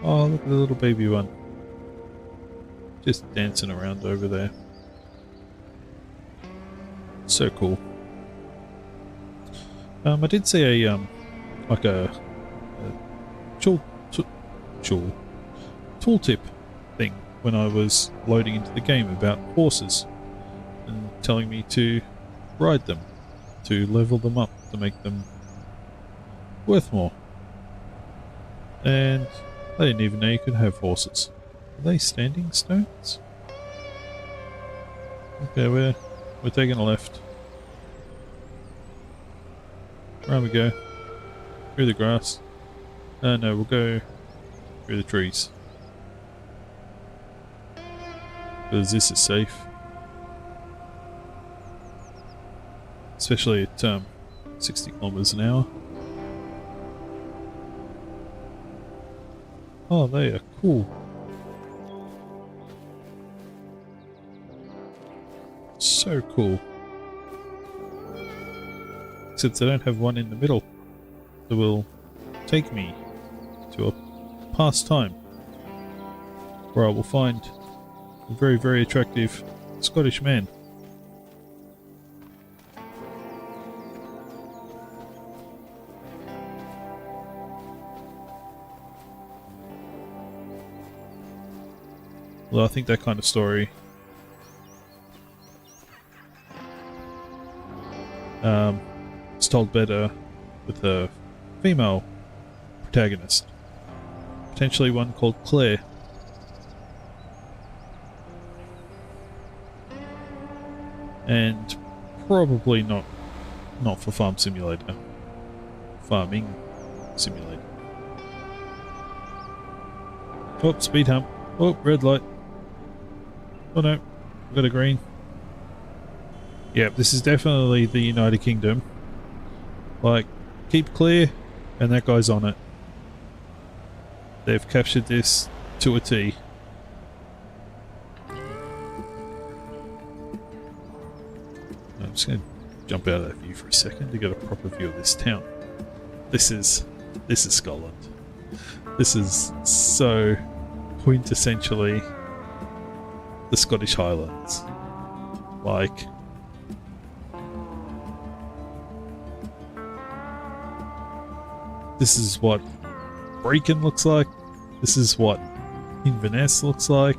Speaker 1: Oh, look at the little baby one. Just dancing around over there. So cool. I did see a like a tooltip thing when I was loading into the game about horses and telling me to ride them, to level them up, to make them worth more. And I didn't even know you could have horses. Are they standing stones? Okay, we're taking a left. Around we go. Through the grass. No, we'll go through the trees. Because this is safe. Especially at 60 kilometers an hour. Oh, they are cool. So cool. Except they don't have one in the middle that will take me to a past time where I will find a very, very attractive Scottish man. Well, I think that kind of story is told better with a female protagonist. Potentially one called Claire. And probably not for Farming Simulator. Oh, speed hump. Oh, red light. Oh no, we've got a green. Yep, this is definitely the United Kingdom. Like, keep clear, and that guy's on it. They've captured this to a T. I'm just going to jump out of that view for a second to get a proper view of this town. This is Scotland. This is so quintessentially the Scottish Highlands. Like, this is what Brecon looks like. This is what Inverness looks like.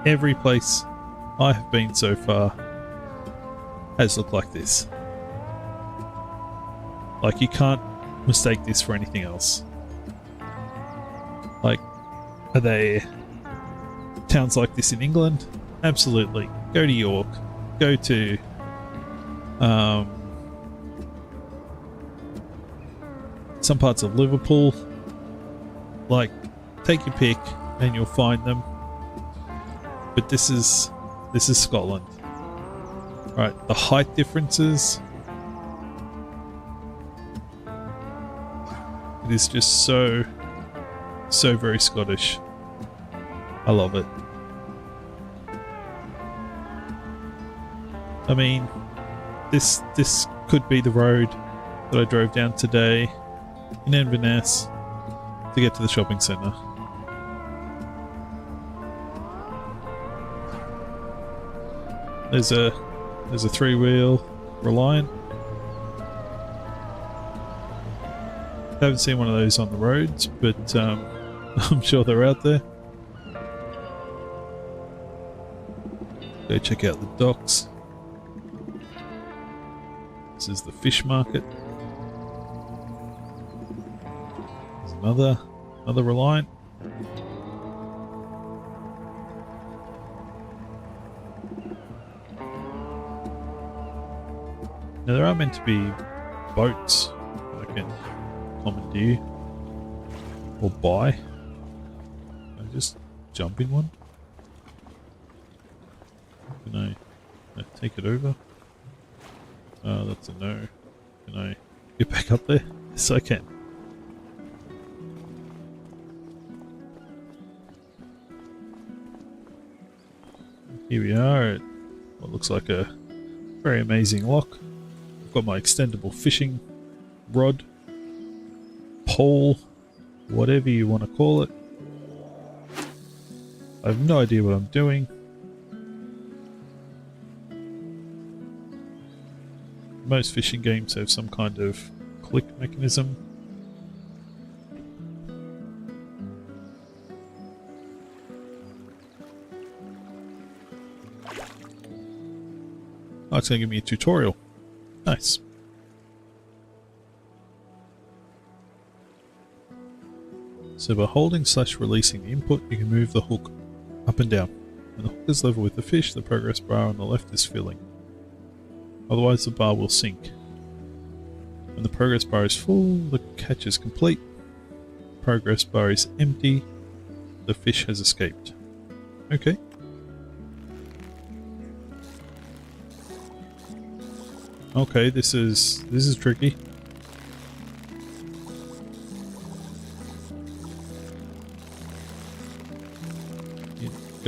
Speaker 1: Every place I have been so far has looked like this. Like, you can't mistake this for anything else. Like, are there towns like this in England? Absolutely. Go to York. Go to some parts of Liverpool. Like, take your pick and you'll find them. But this is Scotland. Right, the height differences. It is just so very Scottish. I love it. I mean, this could be the road that I drove down today in Inverness to get to the shopping centre. There's a three-wheel Reliant. Haven't seen one of those on the roads, but I'm sure they're out there. Go check out the docks. This is the fish market. There's another Reliant. Now there are meant to be boats I can commandeer or buy. Can I just jump in one? Can I take it over? That's a no. Can I get back up there? Yes, I can. Here we are at what looks like a very amazing lock. I've got my extendable fishing rod, pole, whatever you want to call it. I have no idea what I'm doing. Most fishing games have some kind of click mechanism. Oh, it's going to give me a tutorial. Nice. So by holding / releasing the input, you can move the hook up and down. When the hook is level with the fish, the progress bar on the left is filling. Otherwise the bar will sink. When the progress bar is full, the catch is complete. Progress bar is empty. The fish has escaped. Okay. Okay, this is tricky.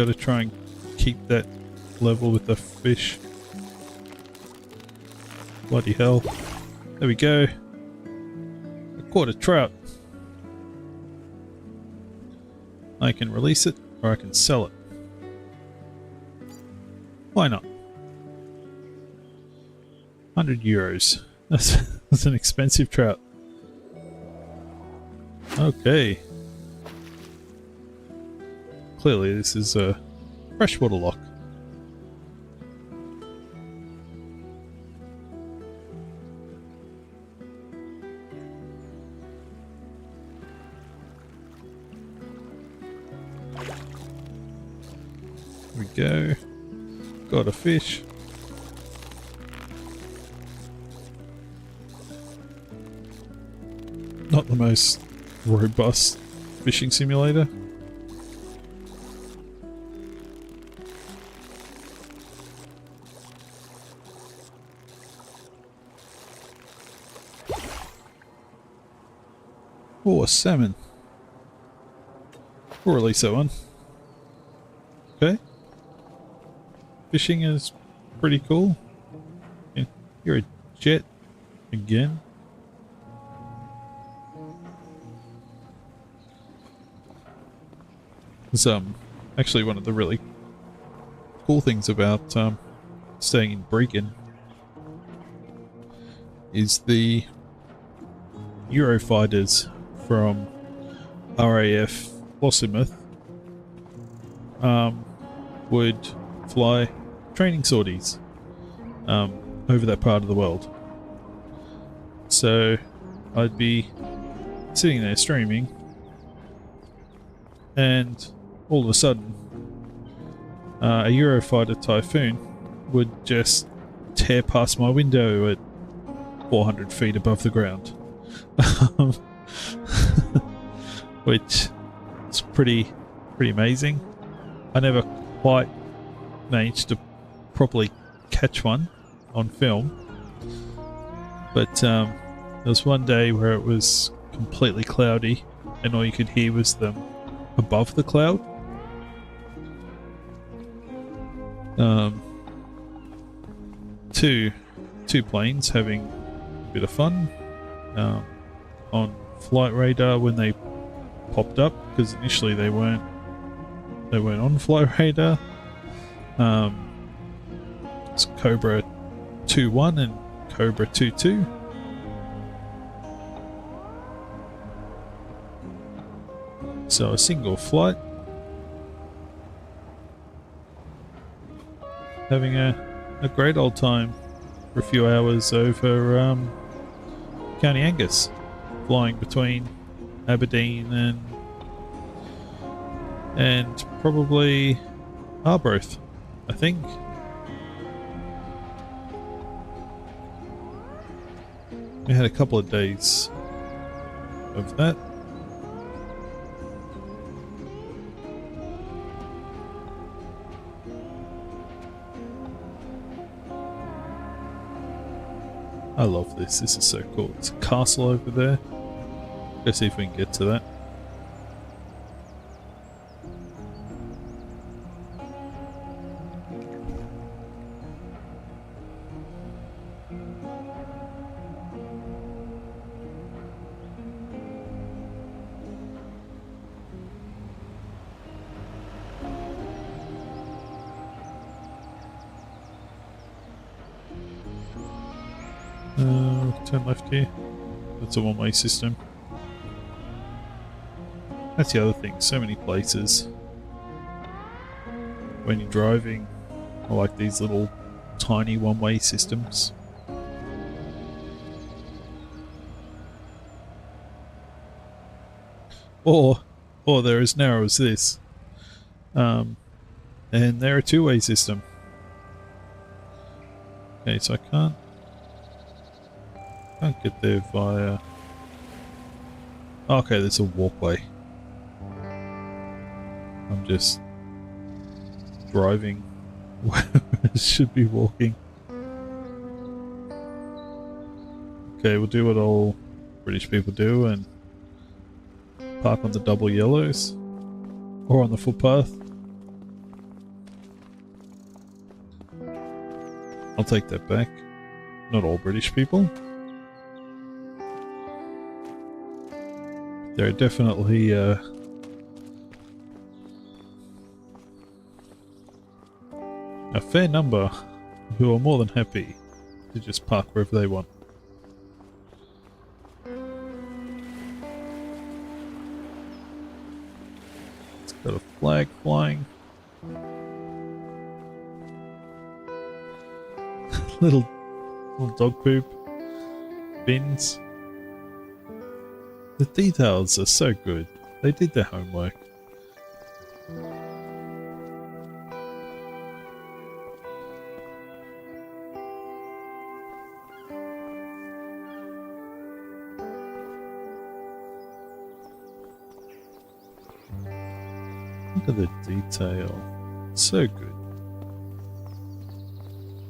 Speaker 1: got to try and keep that level with the fish. Bloody hell. There we go. I caught a trout. I can release it or I can sell it. Why not? 100 euros. That's an expensive trout. Okay. Clearly this is a freshwater loch. There we go. Got a fish. Not the most robust fishing simulator. Oh, a salmon. We'll release that one. Okay. Fishing is pretty cool. Yeah, you're a jet again. It's actually one of the really cool things about staying in Brecon is the Eurofighters from RAF Lossiemouth would fly training sorties over that part of the world. So I'd be sitting there streaming and all of a sudden a Eurofighter Typhoon would just tear past my window at 400 feet above the ground. Which is pretty amazing. I never quite managed to properly catch one on film, but there was one day where it was completely cloudy and all you could hear was them above the cloud. Two planes having a bit of fun on flight radar when they popped up, because initially they weren't on flight radar. It's Cobra 2-1 and Cobra 2-2. So a single flight, having a great old time for a few hours over County Angus, flying between Aberdeen and probably Arbroath, I think. We had a couple of days of that. I love this. This is so cool. It's a castle over there. Let's see if we can get to that. Turn left here. That's a one-way system. That's the other thing. So many places when you're driving are like these little tiny one-way systems. Or they're as narrow as this. And they're a two-way system. Okay, so I can't get there via... Okay, there's a walkway. I'm just driving where I should be walking. Okay, we'll do what all British people do and park on the double yellows or on the footpath. I'll take that back. Not all British people. There are definitely a fair number who are more than happy to just park wherever they want. It's got a flag flying. little dog poop bins. The details are so good. They did their homework. Look at the detail. So good.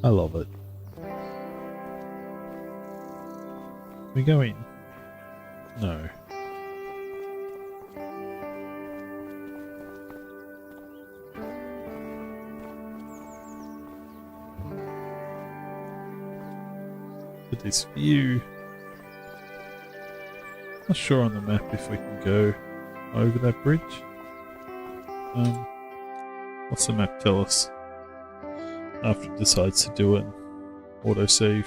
Speaker 1: I love it. We go in? No. Look at this view. Not sure on the map if we can go over that bridge. What's the map tell us? After it decides to do an autosave,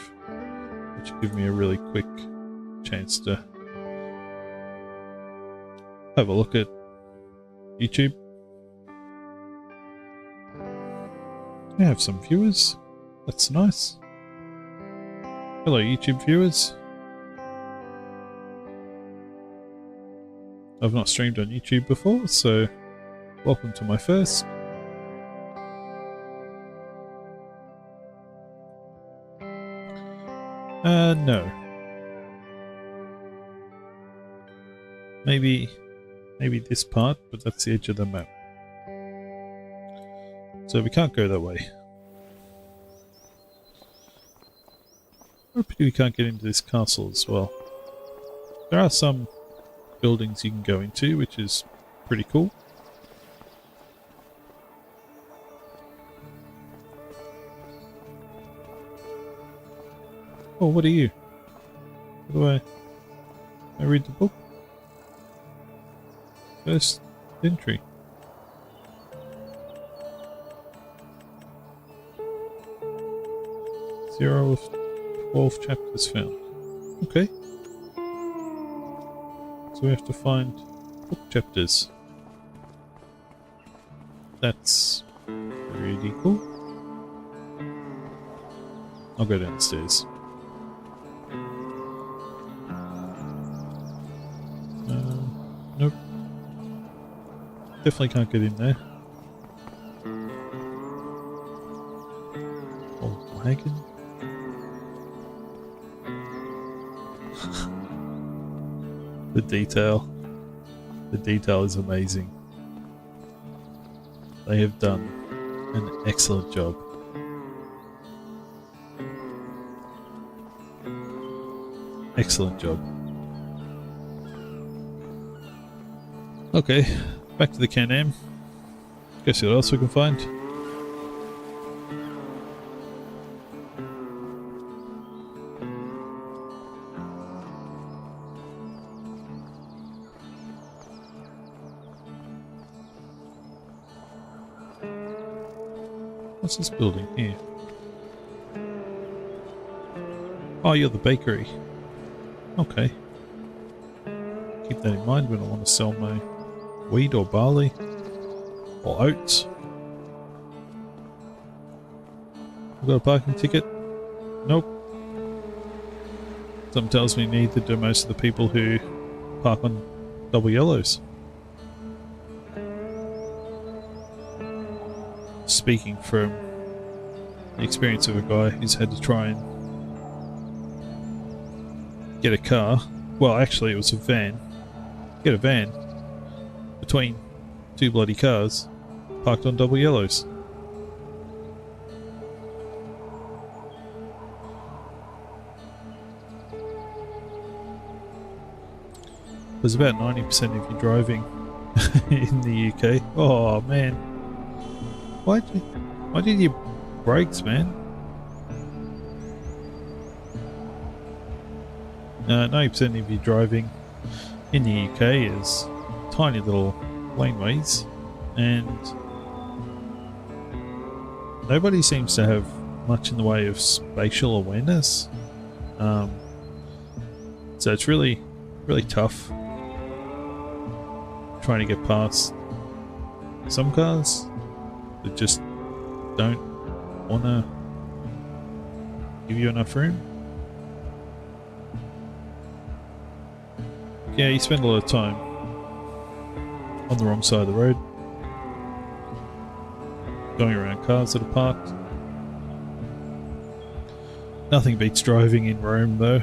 Speaker 1: which will give me a really quick chance to have a look at YouTube. We have some viewers. That's nice. Hello, YouTube viewers. I've not streamed on YouTube before, so welcome to my first. No. Maybe this part, but that's the edge of the map. So we can't go that way. I pity we can't get into this castle as well. There are some buildings you can go into, which is pretty cool. Oh, what are you? How do I read the book? First entry. 0 of 12 chapters found. Okay. So we have to find book chapters. That's really cool. I'll go downstairs. Nope. Definitely can't get in there. Old wagon. The detail. The detail is amazing. They have done an excellent job. Excellent job. Okay, back to the Can-Am. Guess what else we can find? What's this building here? Oh, you're the bakery. Okay. Keep that in mind when I want to sell my wheat or barley or oats. I've got a parking ticket. Nope. Something tells me neither do most of the people who park on double yellows. Speaking from the experience of a guy who's had to try and get a car. Well, actually it was a van. Get a van between two bloody cars parked on double yellows. There's about 90% of you driving in the UK. Oh man. Why did you brakes, man? 90% of you driving in the UK is tiny little laneways, and nobody seems to have much in the way of spatial awareness. So it's really, really tough trying to get past some cars that just don't want to give you enough room. Yeah, you spend a lot of time on the wrong side of the road, going around cars that are parked. Nothing beats driving in Rome, though.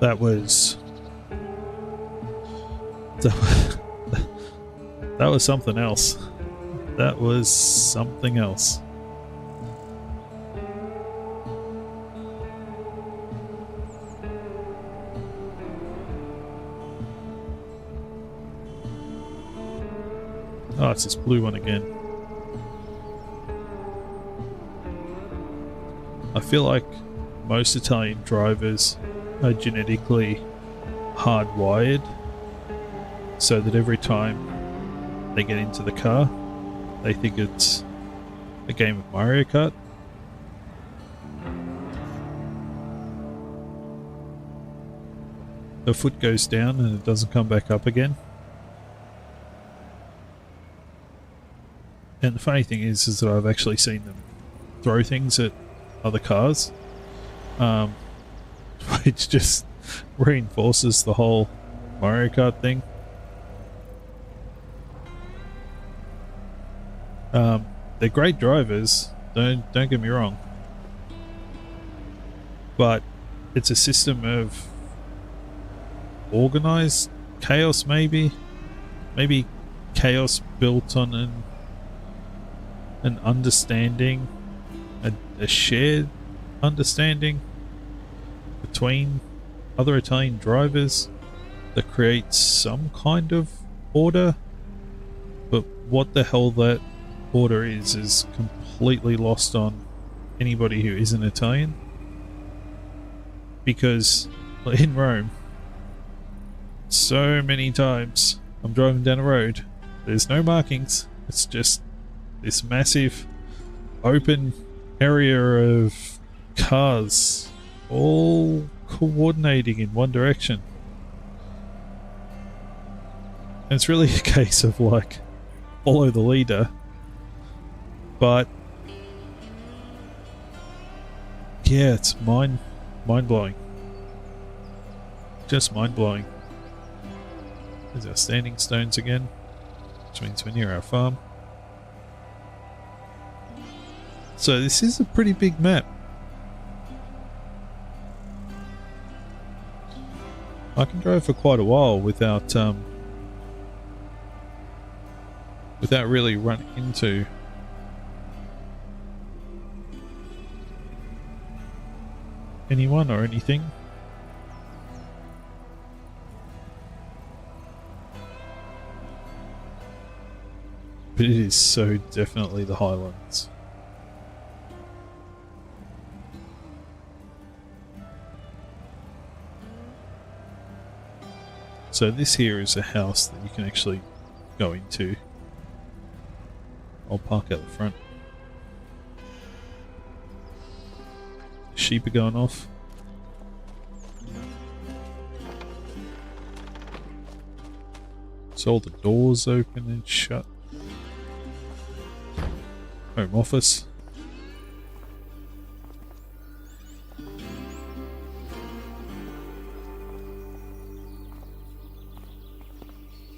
Speaker 1: That was something else. That was something else. Oh, it's this blue one again. I feel like most Italian drivers are genetically hardwired so that every time they get into the car, they think it's a game of Mario Kart. The foot goes down and it doesn't come back up again. And the funny thing is that I've actually seen them throw things at other cars, which just reinforces the whole Mario Kart thing. They're great drivers, don't get me wrong, but it's a system of organized chaos, maybe chaos built on an understanding, a shared understanding between other Italian drivers that creates some kind of order, but what the hell that order is completely lost on anybody who isn't Italian. Because in Rome, so many times I'm driving down a road, there's no markings, it's just this massive open area of cars all coordinating in one direction. And it's really a case of like, follow the leader. But yeah, it's mind blowing. Just mind blowing. There's our standing stones again, which means we're near our farm. So this is a pretty big map. I can drive for quite a while without really running into anyone or anything. But it is so definitely the Highlands. So this here is a house that you can actually go into. I'll park out the front. Sheep are going off. So all the doors open and shut. Home office.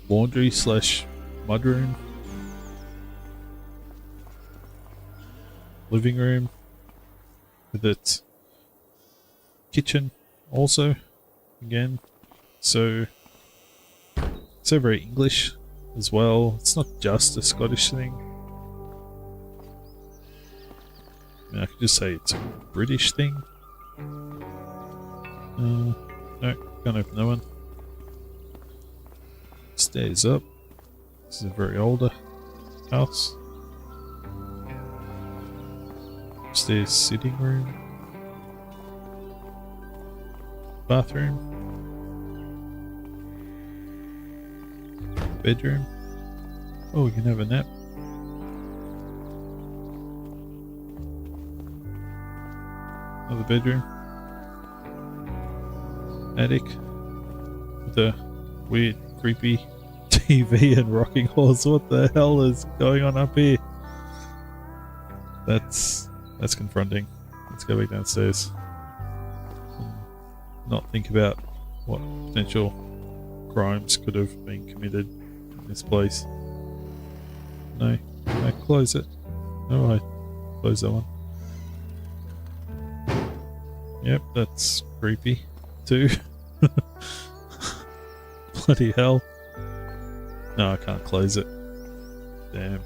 Speaker 1: Laundry / mudroom. Living room with its kitchen also again. So very English as well. It's not just a Scottish thing. I mean, I could just say it's a British thing. No, can't open that one. Stairs up. This is a very older house. Upstairs sitting room. Bathroom. Bedroom. Oh, we can have a nap. Another bedroom. Attic. With a weird, creepy TV and rocking horse. What the hell is going on up here? That's confronting. Let's go back downstairs. Not think about what potential crimes could have been committed in this place. No, close it. Oh, I close that one. Yep, that's creepy too. Bloody hell. No, I can't close it. Damn.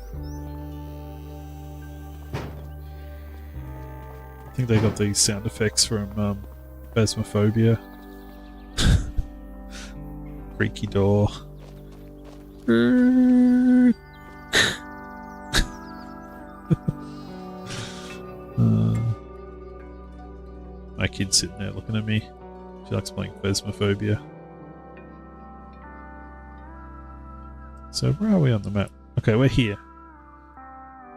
Speaker 1: I think they got these sound effects from Phasmophobia. Creaky door. My kid's sitting there looking at me. She likes playing Phasmophobia. So where are we on the map? Okay, we're here.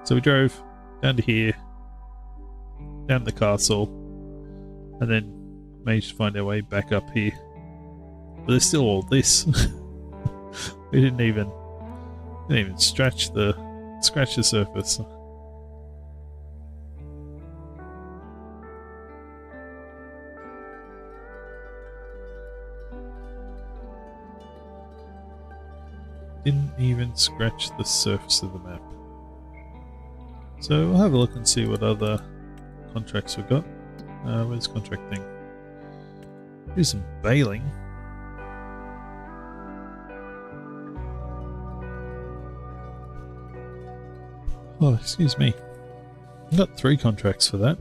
Speaker 1: So we drove down to here, down to the castle, and then managed to find our way back up here. But there's still all this. We didn't even scratch the surface. Didn't even scratch the surface of the map. So we'll have a look and see what other contracts we've got. Where's contract thing? Do some bailing. Oh, excuse me. I've got 3 contracts for that.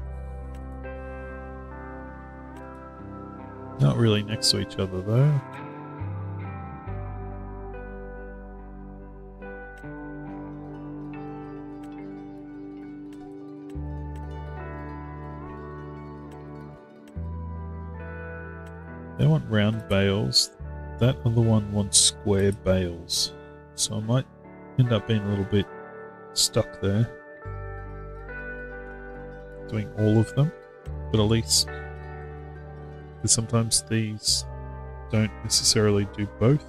Speaker 1: Not really next to each other though. They want round bales. That other one wants square bales. So I might end up being a little bit stuck there. Doing all of them. But at least, because sometimes these don't necessarily do both.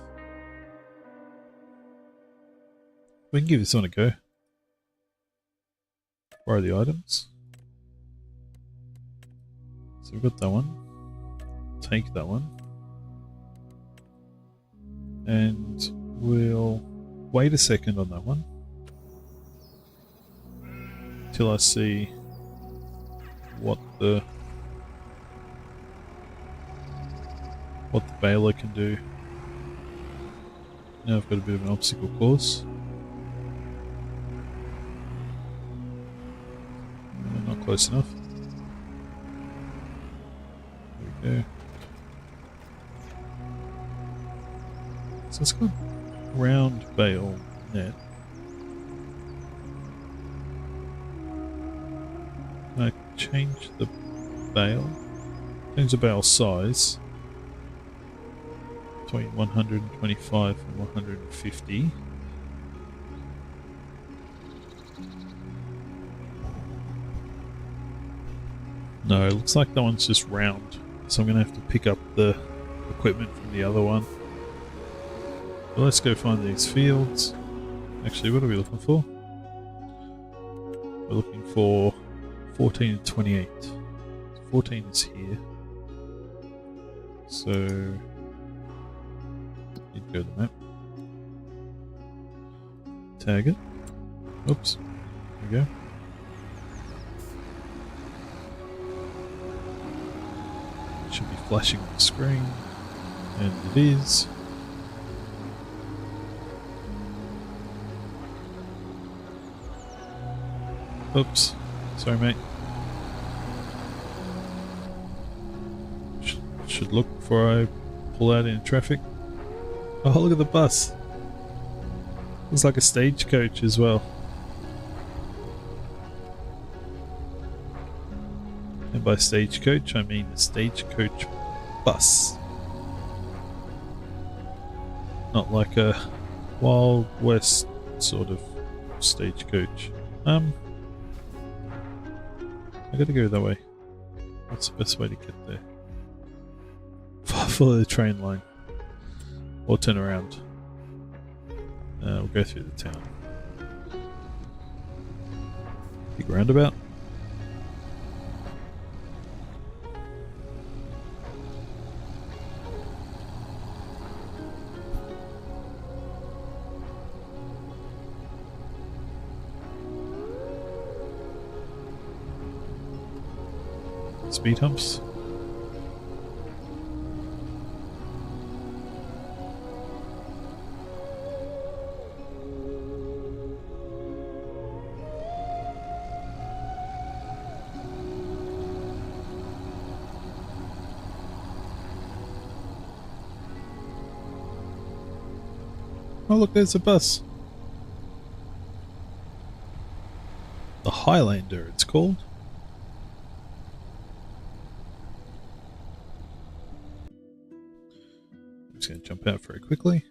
Speaker 1: We can give this one a go. Borrow the items. So we've got that one. Take that one. And we'll wait a second on that one. Till I see what the baler can do. Now I've got a bit of an obstacle course. Not close enough. There we go. So it's got round bale net. I change the bale. Change the bale size between 125 and 150. No, it looks like that one's just round. So I'm going to have to pick up the equipment from the other one. But let's go find these fields. Actually, what are we looking for? We're looking for 14 and 28. 14 is here. So, need to go to the map. Tag it. Oops. There we go. It should be flashing on the screen. And it is. Oops. Sorry, mate. Should look before I pull out in traffic. Oh, look at the bus. Looks like a stagecoach as well. And by stagecoach, I mean a stagecoach bus. Not like a Wild West sort of stagecoach. I gotta go that way. What's the best way to get there? Follow the train line. Or turn around. We'll go through the town. Big roundabout. Speed humps. Oh look, there's a bus. The Highlander, it's called. I'm just going to jump out very quickly.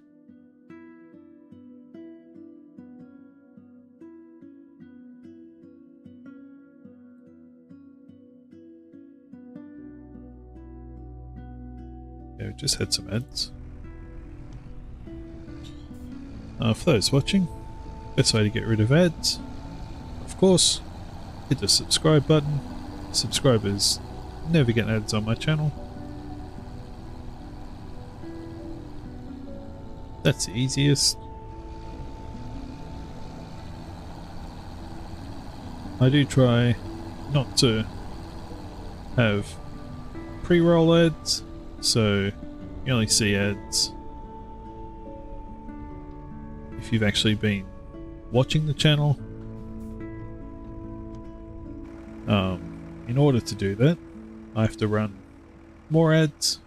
Speaker 1: Yeah, we just had some ads. For those watching, best way to get rid of ads, of course, hit the subscribe button. Subscribers never get ads on my channel. That's the easiest. I do try not to have pre-roll ads, so you only see ads if you've actually been watching the channel. In order to do that, I have to run more ads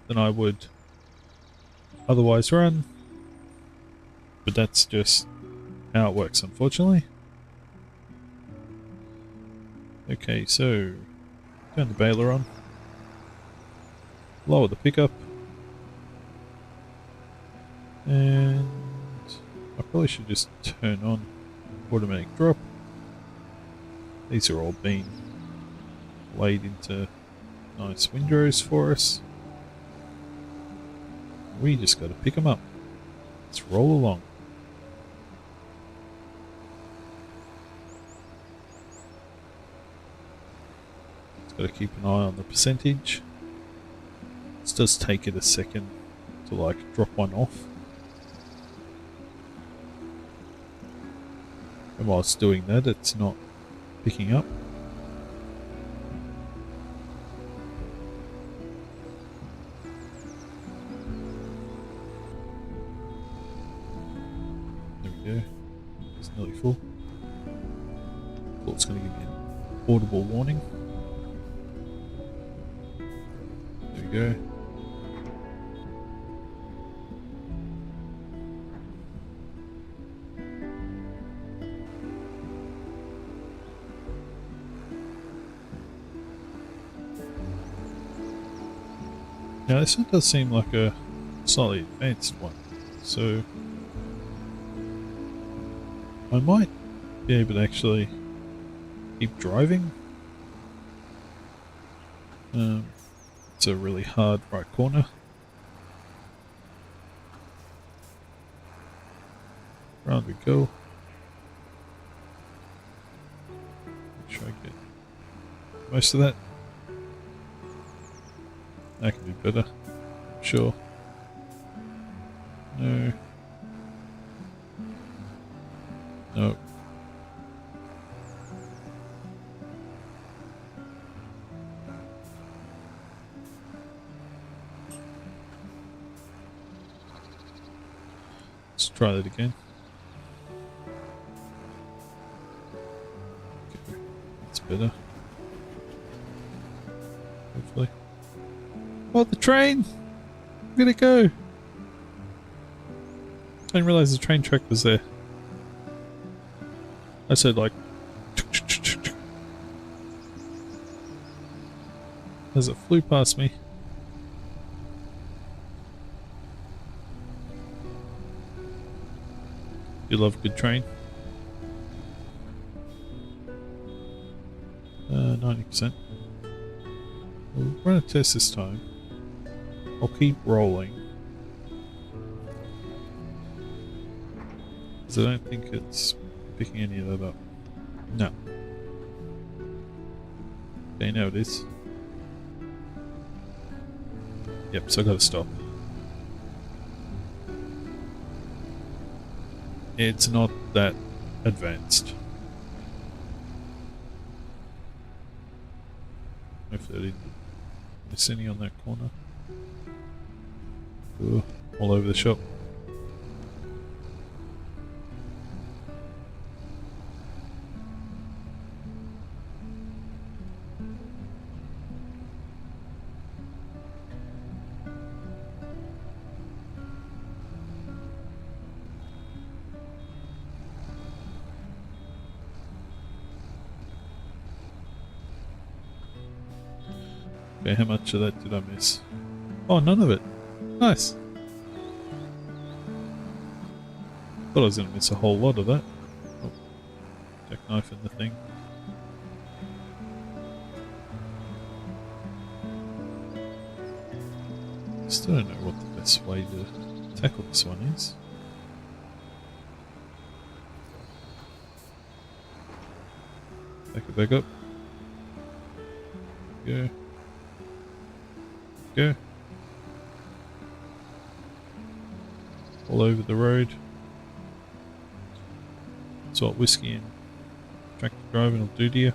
Speaker 1: than I would otherwise run, but that's just how it works, unfortunately. Okay, so turn the baler on, lower the pickup, and I probably should just turn on automatic drop. These are all being laid into nice windrows for us. We just got to pick them up. Let's roll along. Just got to keep an eye on the percentage. This does take it a second to like drop one off. And while it's doing that, it's not picking up. There we go. It's nearly full. Thought it's going to give me an audible warning. There we go. Now this one does seem like a slightly advanced one, so I might be able to actually keep driving. It's a really hard right corner. Round we go. Make sure I get most of that. I can do better. Sure. No. No. Let's try that again. Okay. That's better. Hopefully. Oh, the train! Where'd it go? I didn't realise the train track was there. I said like... as it flew past me. You love good train. 90%. We'll run a test this time. I'll keep rolling. Because I don't think it's picking any of that up. No. Okay, now it is. Yep, so I gotta stop. It's not that advanced. Hopefully I didn't miss any on that corner. Ooh, all over the shop. Okay, how much of that did I miss? Oh, none of it. Nice. Thought I was going to miss a whole lot of that. Oh, jackknife in the thing. Still don't know what the best way to tackle this one is. Back up. Go. Go. All over the road. That's what whiskey and tractor driving will do to you.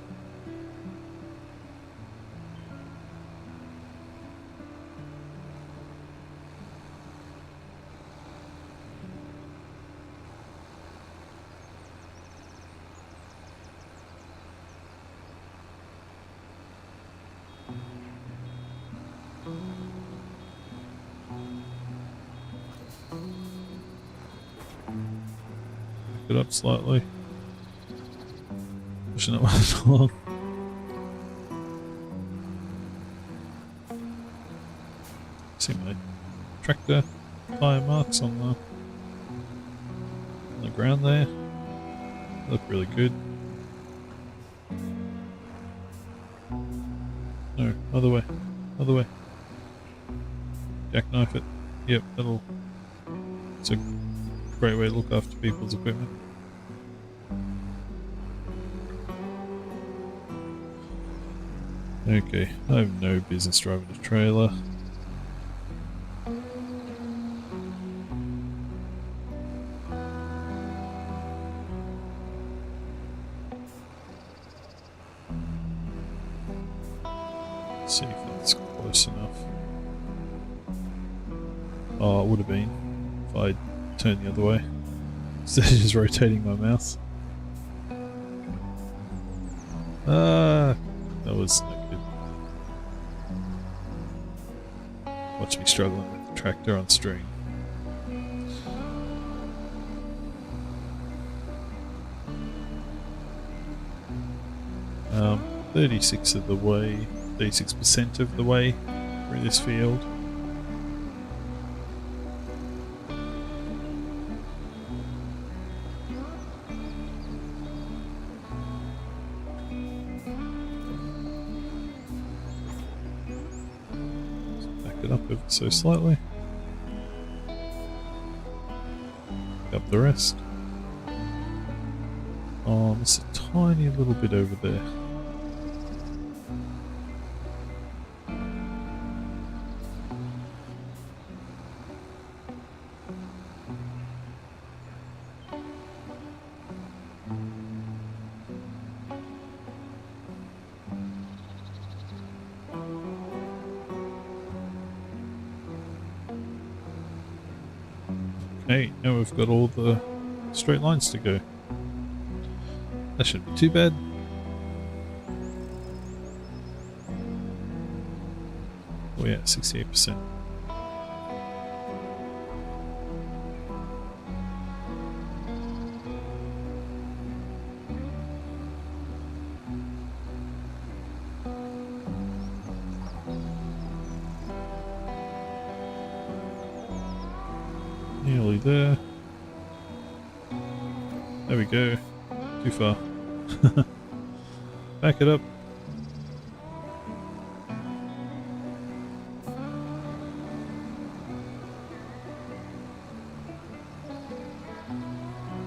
Speaker 1: It up slightly. Pushing it one along. See my tractor tyre marks on the ground there. They look really good. No, other way. Other way. Jackknife it. Yep, that'll... It's a great way to look after people's equipment. Okay, I have no business driving a trailer. Let's see if that's close enough. Oh, it would have been if I'd turned the other way instead of just rotating my mouse. That was no good. Watch me struggling with the tractor on string. 36 of the way, 36% of the way through this field. Back it up ever so slightly. Pick up the rest. Oh, there's a tiny little bit over there. Okay, now we've got all the straight lines to go. That shouldn't be too bad. Oh yeah, 68%. Nearly there. There we go. Too far. Back it up.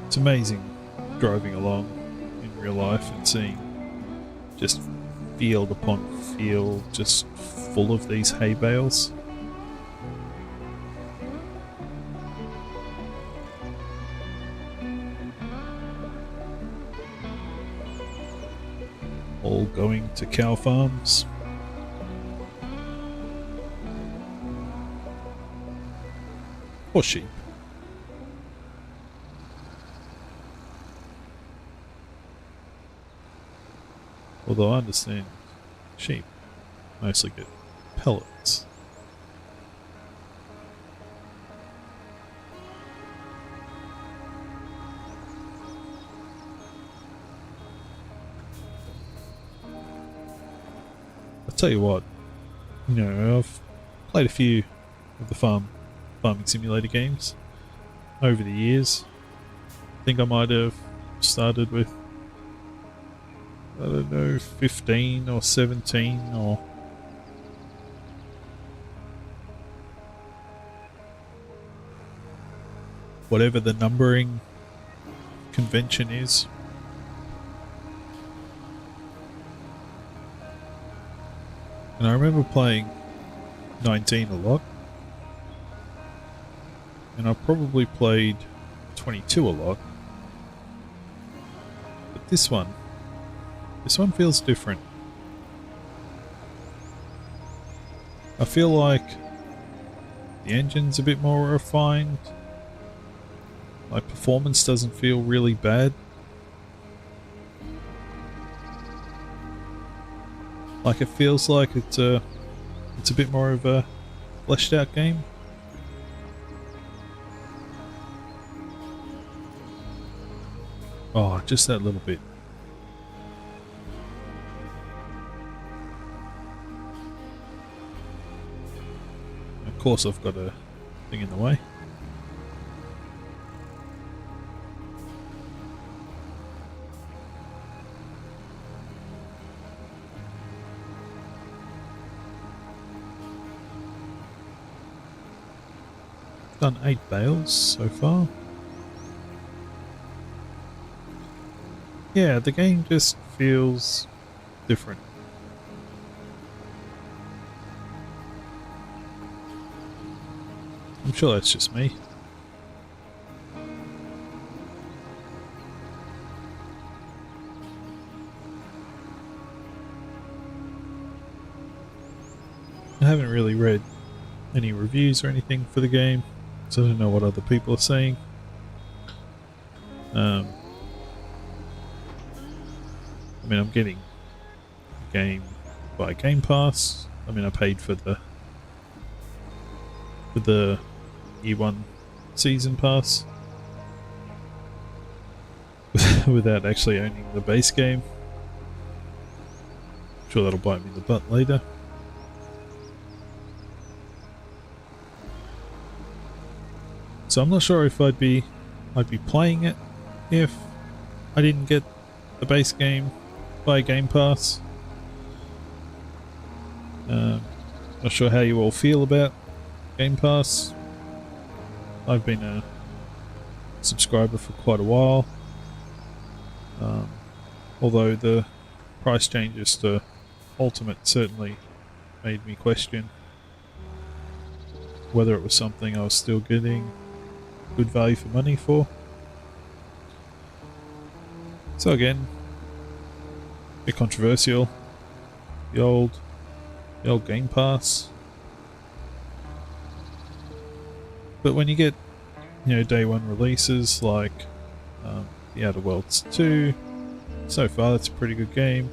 Speaker 1: It's amazing driving along in real life and seeing just field upon field just full of these hay bales. All going to cow farms. Or sheep. Although I understand sheep mostly get pellets. I'll tell you what, I've played a few of the farming simulator games over the years. I think I might have started with, I don't know, 15 or 17 or whatever the numbering convention is. And I remember playing 19 a lot. And I probably played 22 a lot. But this one feels different. I feel like the engine's a bit more refined. My performance doesn't feel really bad. Like it feels like it's a bit more of a fleshed out game. Oh, just that little bit. Of course I've got a thing in the way. Done 8 bales so far. Yeah, the game just feels different. I'm sure that's just me. I haven't really read any reviews or anything for the game, so I don't know what other people are saying. I mean, I'm getting the game by Game Pass. I mean, I paid for the year 1 season pass without actually owning the base game. I'm sure that'll bite me in the butt later. So I'm not sure if I'd be playing it if I didn't get the base game by Game Pass. Not sure how you all feel about Game Pass. I've been a subscriber for quite a while. Although the price changes to Ultimate certainly made me question whether it was something I was still getting good value for money for. So again, a bit controversial. The old Game Pass. But when you get, day 1 releases like The Outer Worlds 2, so far that's a pretty good game.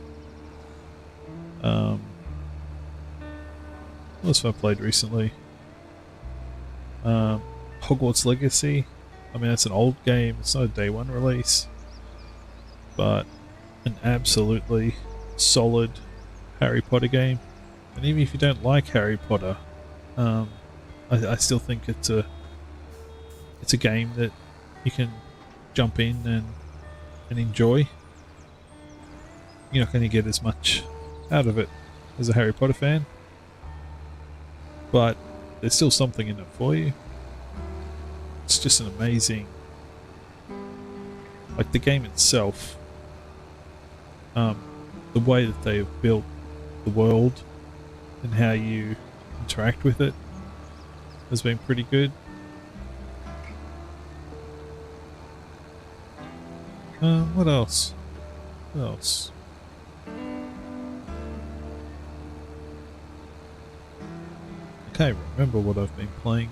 Speaker 1: What else have I played recently? Hogwarts Legacy. I mean, that's an old game, it's not a day 1 release, but an absolutely solid Harry Potter game. And even if you don't like Harry Potter, I still think it's a game that you can jump in and enjoy. You're not going to get as much out of it as a Harry Potter fan, but there's still something in it for you. It's just an amazing, like the game itself, the way that they have built the world and how you interact with it has been pretty good. What else? What else? I can't remember what I've been playing.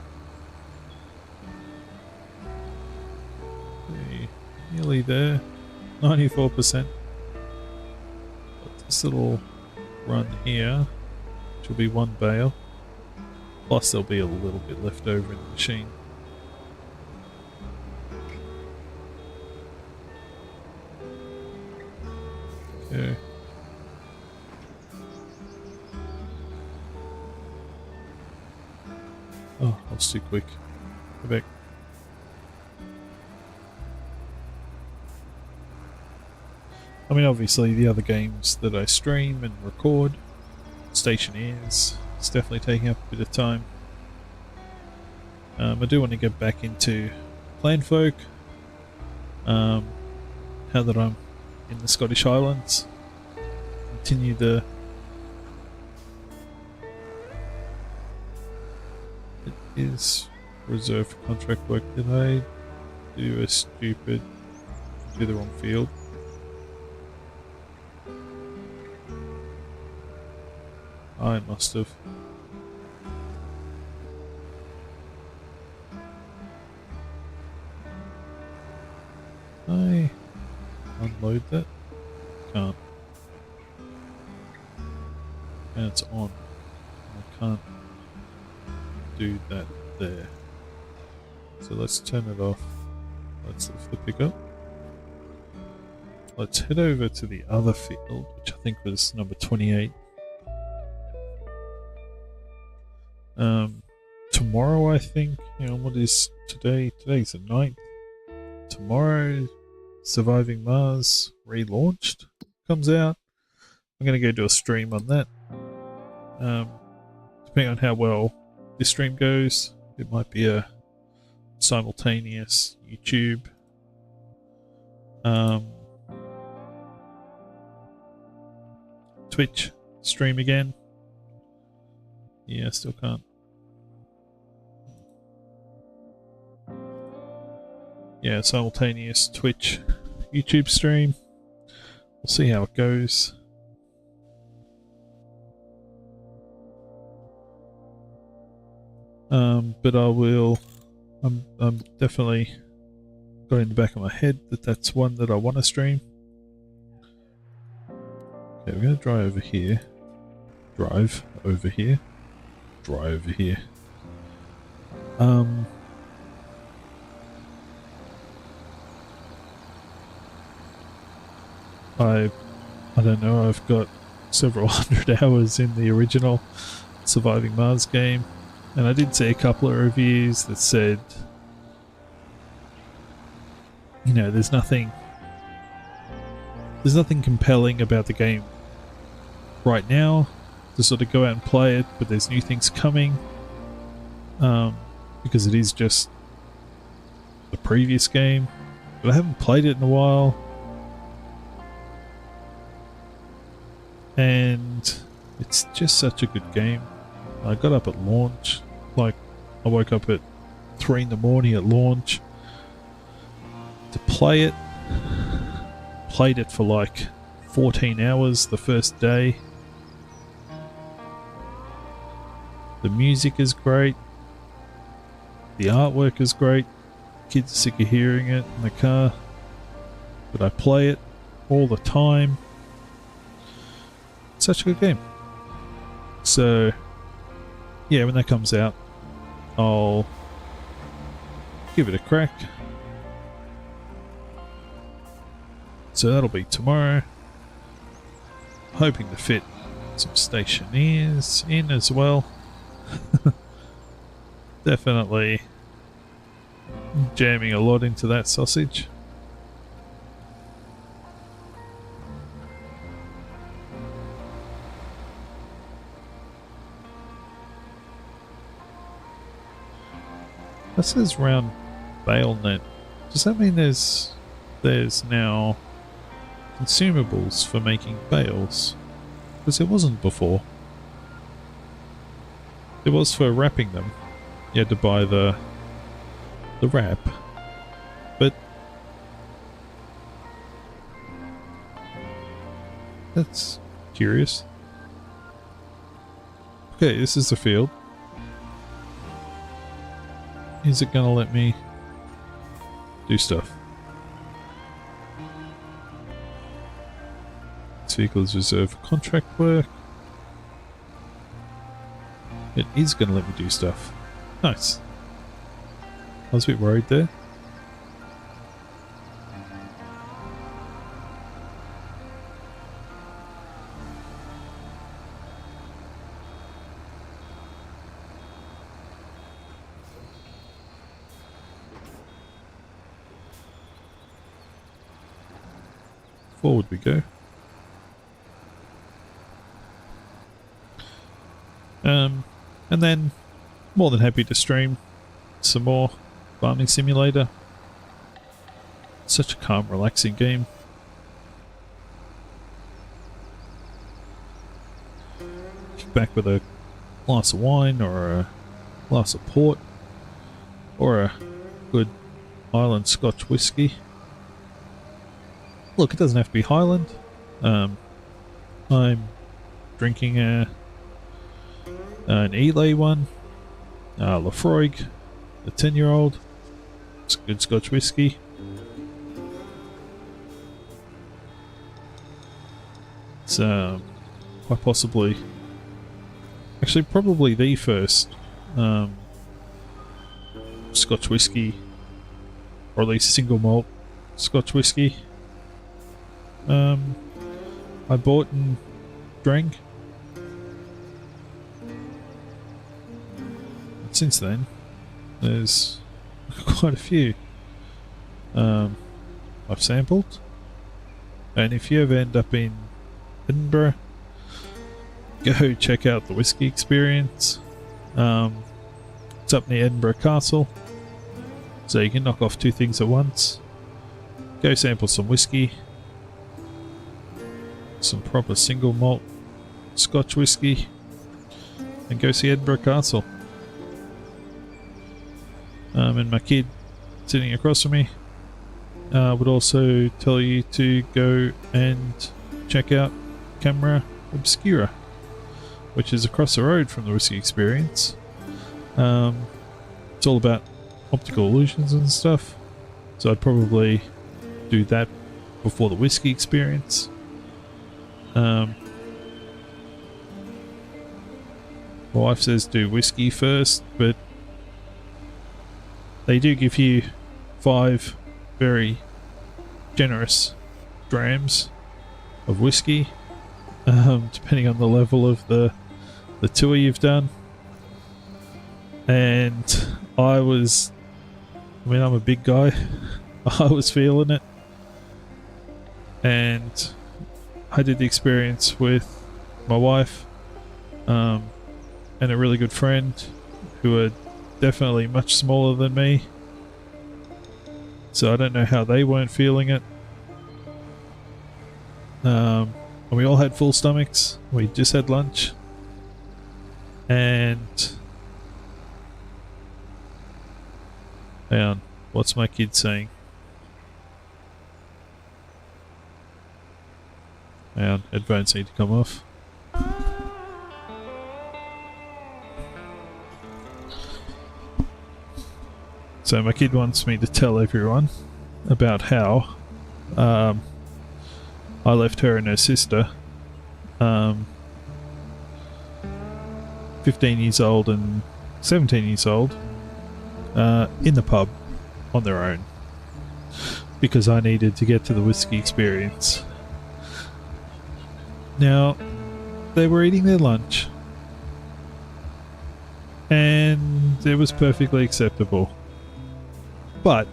Speaker 1: Okay, nearly there. 94%. But this little run here, which will be one bale. Plus there'll be a little bit left over in the machine. Okay. Oh, I was too quick. Go back. I mean, obviously the other games that I stream and record, Stationeers, it's definitely taking up a bit of time. I do want to get back into Clanfolk. Now that I'm in the Scottish Highlands, continue the it is reserved for contract work. Did I do the wrong field? I must have. I unload that? Can't. And it's on. I can't do that there. So let's turn it off. Let's lift the pickup. Let's head over to the other field, which I think was number 28. Tomorrow, I think, what is today? Today's the 9th. Tomorrow, Surviving Mars relaunched comes out. I'm going to go do a stream on that. Depending on how well this stream goes, it might be a simultaneous YouTube Twitch stream again. Yeah, still can't. Yeah, simultaneous Twitch YouTube stream. We'll see how it goes. But I will. I'm definitely got in the back of my head that that's one that I want to stream. Okay, we're going to drive over here. Drive over here. Drive over here. I don't know, I've got several hundred hours in the original Surviving Mars game, and I did see a couple of reviews that said, there's nothing compelling about the game right now to sort of go out and play it, but there's new things coming, because it is just the previous game, but I haven't played it in a while. And it's just such a good game. I got up at launch, I woke up at 3 in the morning at launch to play it. Played it for 14 hours the first day. The music is great. The artwork is great. Kids are sick of hearing it in the car. But I play it all the time. Such a good game. So, yeah, when that comes out, I'll give it a crack. So that'll be tomorrow. Hoping to fit some Stationeers in as well. Definitely jamming a lot into that sausage. That says round bale net. Does that mean there's now consumables for making bales? Because it wasn't before. It was for wrapping them. You had to buy the wrap. But that's curious. Okay, this is the field. Is it gonna let me do stuff? This vehicle is reserved for contract work. It is gonna let me do stuff. Nice. I was a bit worried there. Forward we go. And then more than happy to stream some more Farming Simulator. Such a calm, relaxing game. Kick back with a glass of wine or a glass of port or a good Highland Scotch whiskey. Look, it doesn't have to be Highland. I'm drinking an Ely one, Lafroig, a 10-year-old. It's good Scotch whiskey. It's quite possibly, actually probably the first Scotch whiskey, or at least single malt Scotch whiskey I bought and drank. And since then, there's quite a few I've sampled. And if you ever end up in Edinburgh, go check out the Whiskey Experience. It's up near Edinburgh Castle, so you can knock off two things at once. Go sample some whiskey, some proper single malt Scotch whiskey, and go see Edinburgh Castle. And my kid sitting across from me would also tell you to go and check out Camera Obscura, which is across the road from the Whiskey Experience. It's all about optical illusions and stuff, so I'd probably do that before the Whiskey Experience. My wife says do whiskey first, but they do give you 5 very generous drams of whiskey, depending on the level of the tour you've done. And I'm a big guy. I was feeling it, and I did the experience with my wife and a really good friend who are definitely much smaller than me, so I don't know how they weren't feeling it. And we all had full stomachs. We just had lunch, and hang on, what's my kid saying? Hang on, headphones need to come off. So my kid wants me to tell everyone about how I left her and her sister, 15 years old and 17 years old, in the pub on their own because I needed to get to the Whiskey Experience. Now, they were eating their lunch and it was perfectly acceptable. But,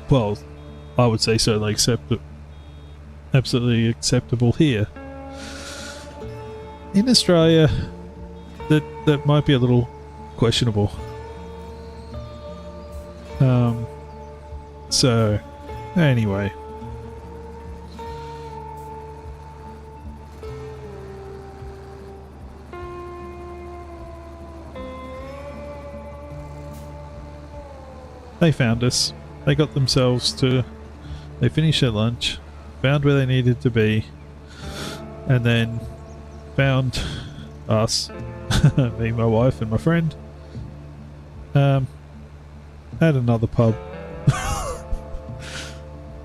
Speaker 1: well, I would say certainly absolutely acceptable here. In Australia, that might be a little questionable. So, anyway. They found us. They got themselves to... They finished their lunch, found where they needed to be, and then found us, me, my wife, and my friend. At another pub.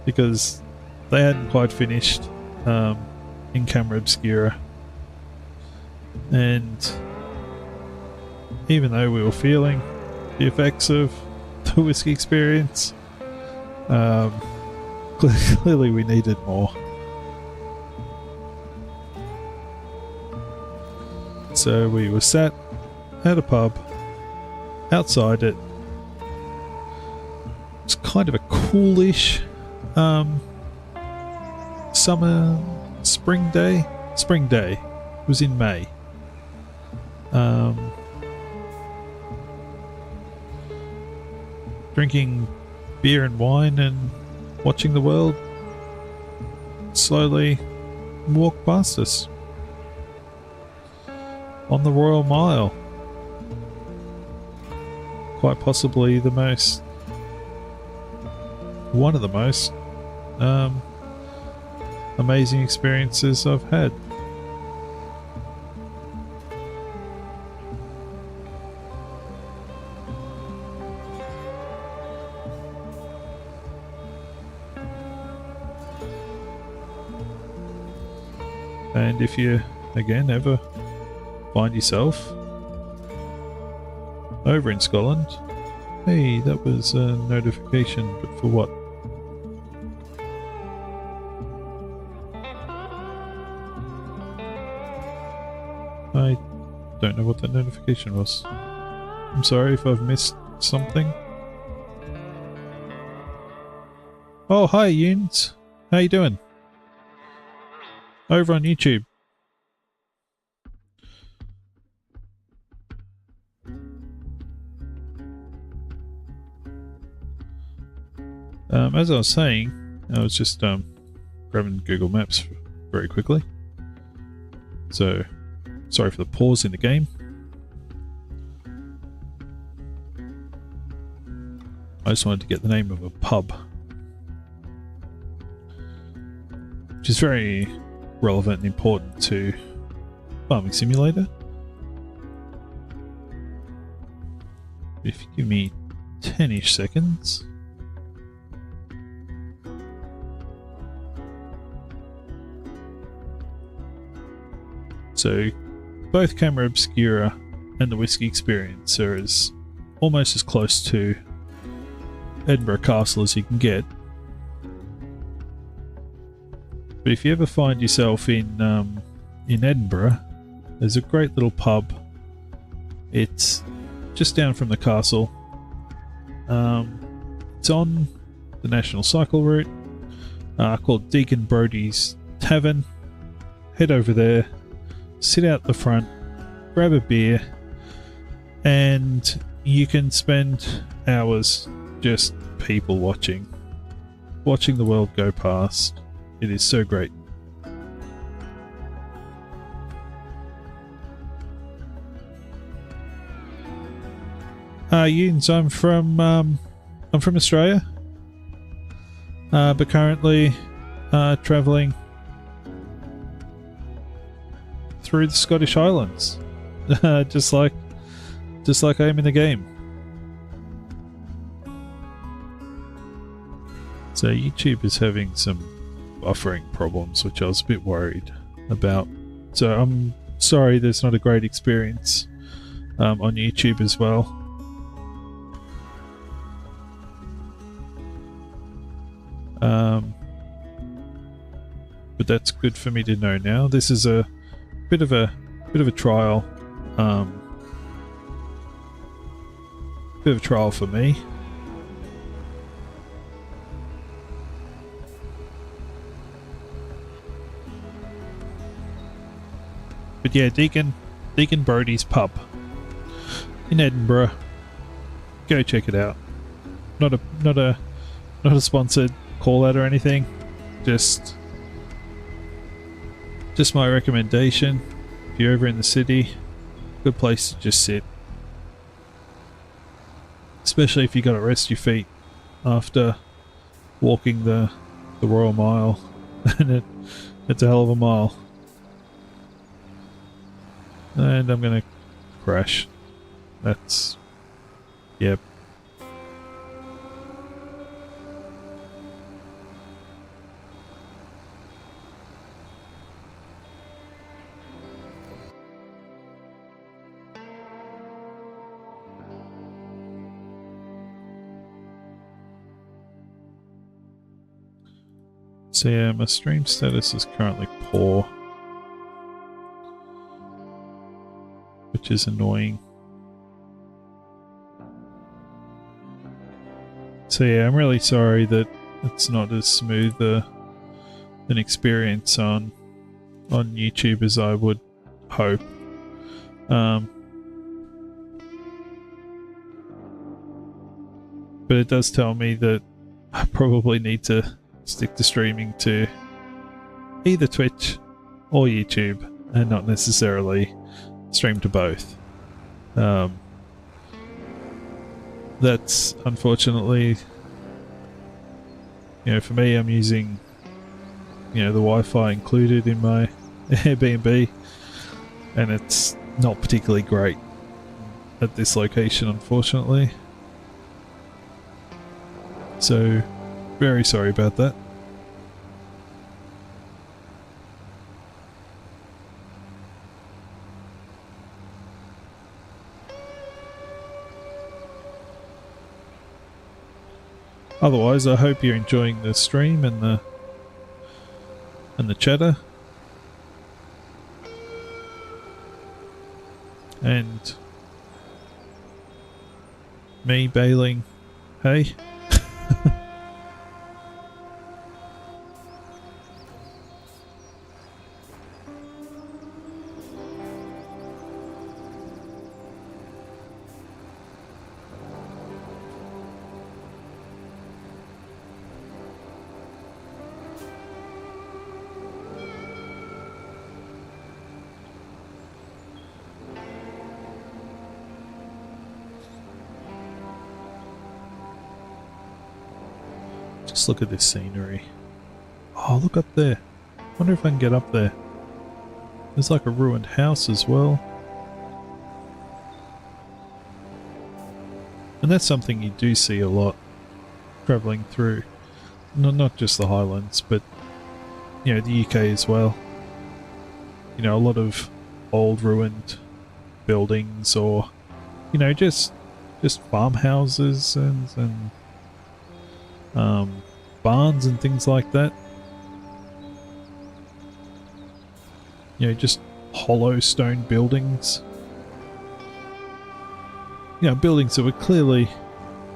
Speaker 1: Because they hadn't quite finished in Camera Obscura. And even though we were feeling the effects of the whiskey experience, clearly we needed more. So we were sat at a pub outside it. It's kind of a coolish spring day. It was in May. Drinking beer and wine and watching the world slowly walk past us on the Royal Mile. Quite possibly one of the most amazing experiences I've had. And if you, again, ever find yourself over in Scotland, hey, that was a notification, but for what? I don't know what that notification was. I'm sorry if I've missed something. Oh, hi, Yunes. How you doing? Over on YouTube. As I was saying, I was just grabbing Google Maps very quickly. So, sorry for the pause in the game. I just wanted to get the name of a pub, which is very relevant and important to Farming Simulator. If you give me 10-ish seconds. So both Camera Obscura and the Whiskey Experience are almost as close to Edinburgh Castle as you can get. But if you ever find yourself in Edinburgh, there's a great little pub. It's just down from the castle. It's on the National Cycle Route, called Deacon Brodie's Tavern. Head over there, sit out the front, grab a beer, and you can spend hours just people watching the world go past. It is so great. Yunes, I'm from Australia, but currently travelling through the Scottish Highlands, just like I am in the game. So YouTube is having some buffering problems, which I was a bit worried about. So I'm sorry there's not a great experience on YouTube as well. But that's good for me to know now. This is a bit of a trial, bit of a trial for me. But yeah, Deacon Brodie's pub in Edinburgh. Go check it out. Not a Not a sponsored call out or anything. Just my recommendation. If you're ever in the city, good place to just sit. Especially if you got to rest your feet after walking the Royal Mile. And it's a hell of a mile. And I'm gonna crash. That's... yep. So yeah, my stream status is currently poor, which is annoying. So yeah, I'm really sorry that it's not as smooth an experience on YouTube as I would hope. But it does tell me that I probably need to stick to streaming to either Twitch or YouTube and not necessarily stream to both. That's unfortunately, for me, I'm using, the Wi-Fi included in my Airbnb, and it's not particularly great at this location, unfortunately. So, very sorry about that. Otherwise, I hope you're enjoying the stream and the chatter. And me bailing, hey? Just look at this scenery. Oh, look up there. Wonder if I can get up there. There's like a ruined house as well. And that's something you do see a lot travelling through. Not just the Highlands, but the UK as well. A lot of old ruined buildings, or just farmhouses and barns and things like that. Just hollow stone buildings. Buildings that were clearly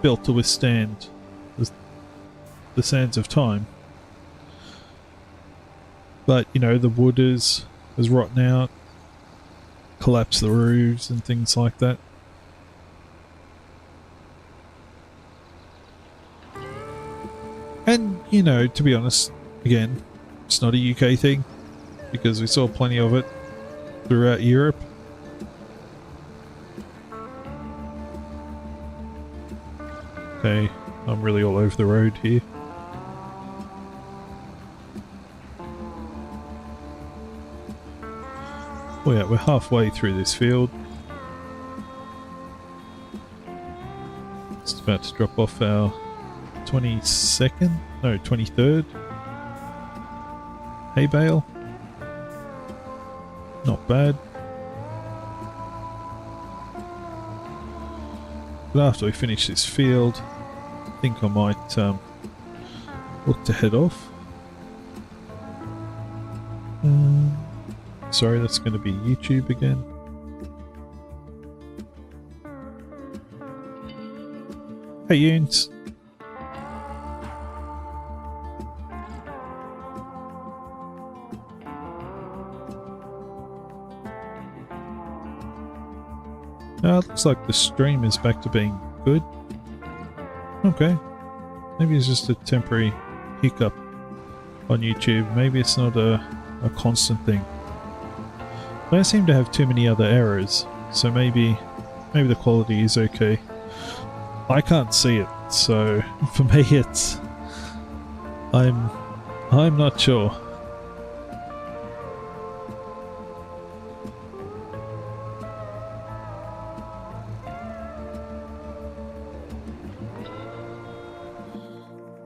Speaker 1: built to withstand the sands of time. But, the wood has rotten out, collapsed the roofs and things like that. And, to be honest, again, it's not a UK thing, because we saw plenty of it throughout Europe. Okay, I'm really all over the road here. Oh yeah, we're halfway through this field. Just about to drop off our 23rd hay bale. Not bad. But after we finish this field, I think I might look to head off. Sorry, that's going to be YouTube again. Hey, Yunes. It looks like the stream is back to being good. Okay. Maybe it's just a temporary hiccup on YouTube. Maybe it's not a constant thing. But I seem to have too many other errors, so maybe the quality is okay. I can't see it, so for me it's... I'm not sure.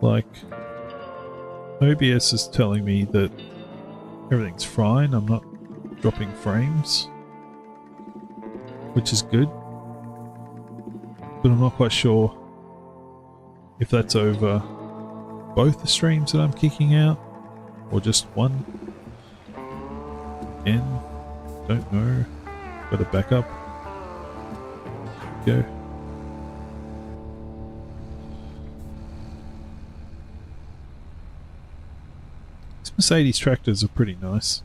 Speaker 1: Like, OBS is telling me that everything's fine, I'm not dropping frames, which is good, but I'm not quite sure if that's over both the streams that I'm kicking out or just one. And don't know. Got a backup. Go. These Mercedes tractors are pretty nice.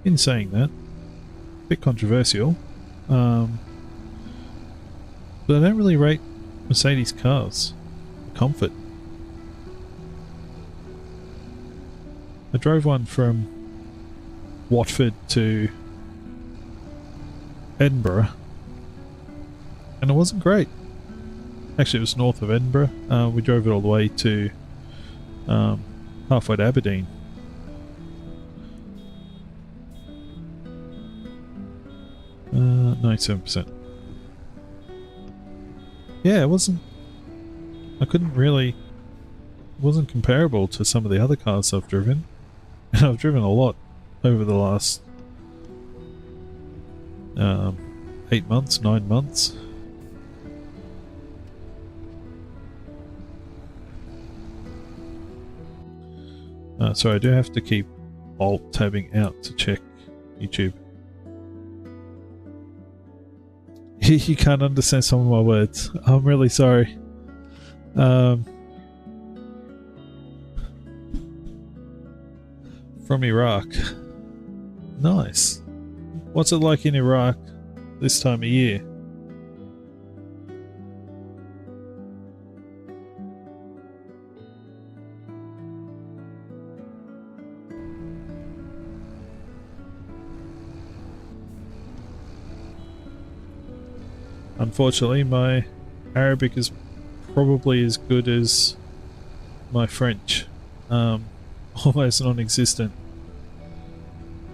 Speaker 1: In saying that, a bit controversial, but I don't really rate Mercedes cars for comfort. I drove one from Watford to Edinburgh and it wasn't great. Actually, it was north of Edinburgh. We drove it all the way to halfway to Aberdeen. 97%. Yeah, it wasn't... I couldn't really... It wasn't comparable to some of the other cars I've driven. And I've driven a lot over the last 8 months, 9 months. So I do have to keep alt-tabbing out to check YouTube. You can't understand some of my words. I'm really sorry. From Iraq. Nice. What's it like in Iraq this time of year? Unfortunately, my Arabic is probably as good as my French. Almost non-existent.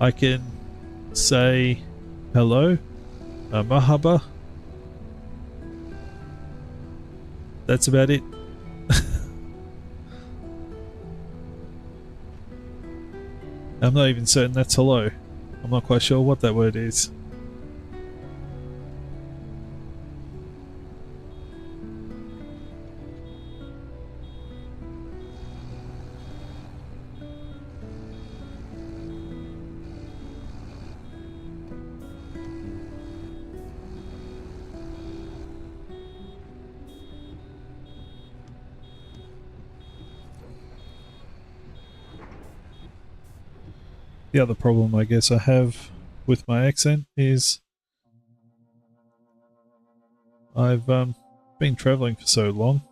Speaker 1: I can say hello, mahaba. That's about it. I'm not even certain that's hello. I'm not quite sure what that word is. The other problem I guess I have with my accent is I've been travelling for so long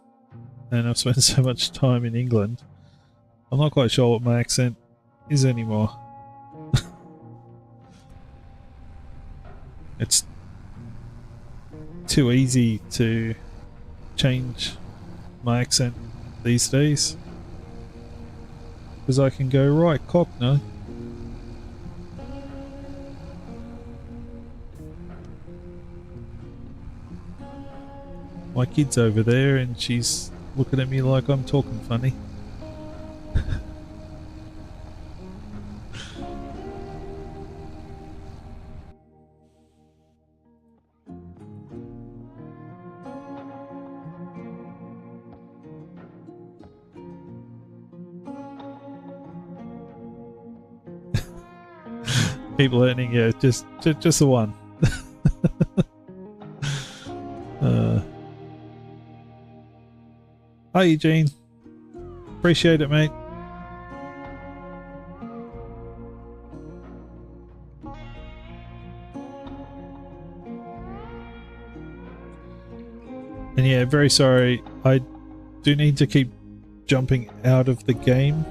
Speaker 1: and I've spent so much time in England, I'm not quite sure what my accent is anymore. It's too easy to change my accent these days because I can go right Cockney. My kid's over there and she's looking at me like I'm talking funny. Keep learning, yeah, just the one. Hi Eugene, appreciate it mate. And yeah, very sorry. I do need to keep jumping out of the game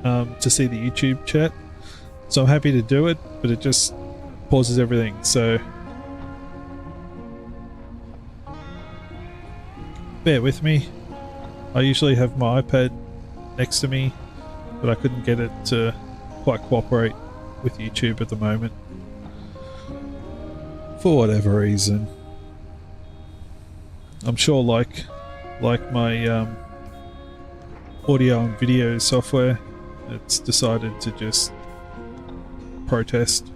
Speaker 1: to see the YouTube chat. So I'm happy to do it, but it just pauses everything. So bear with me. I usually have my iPad next to me, but I couldn't get it to quite cooperate with YouTube at the moment for whatever reason. I'm sure like my audio and video software, it's decided to just protest.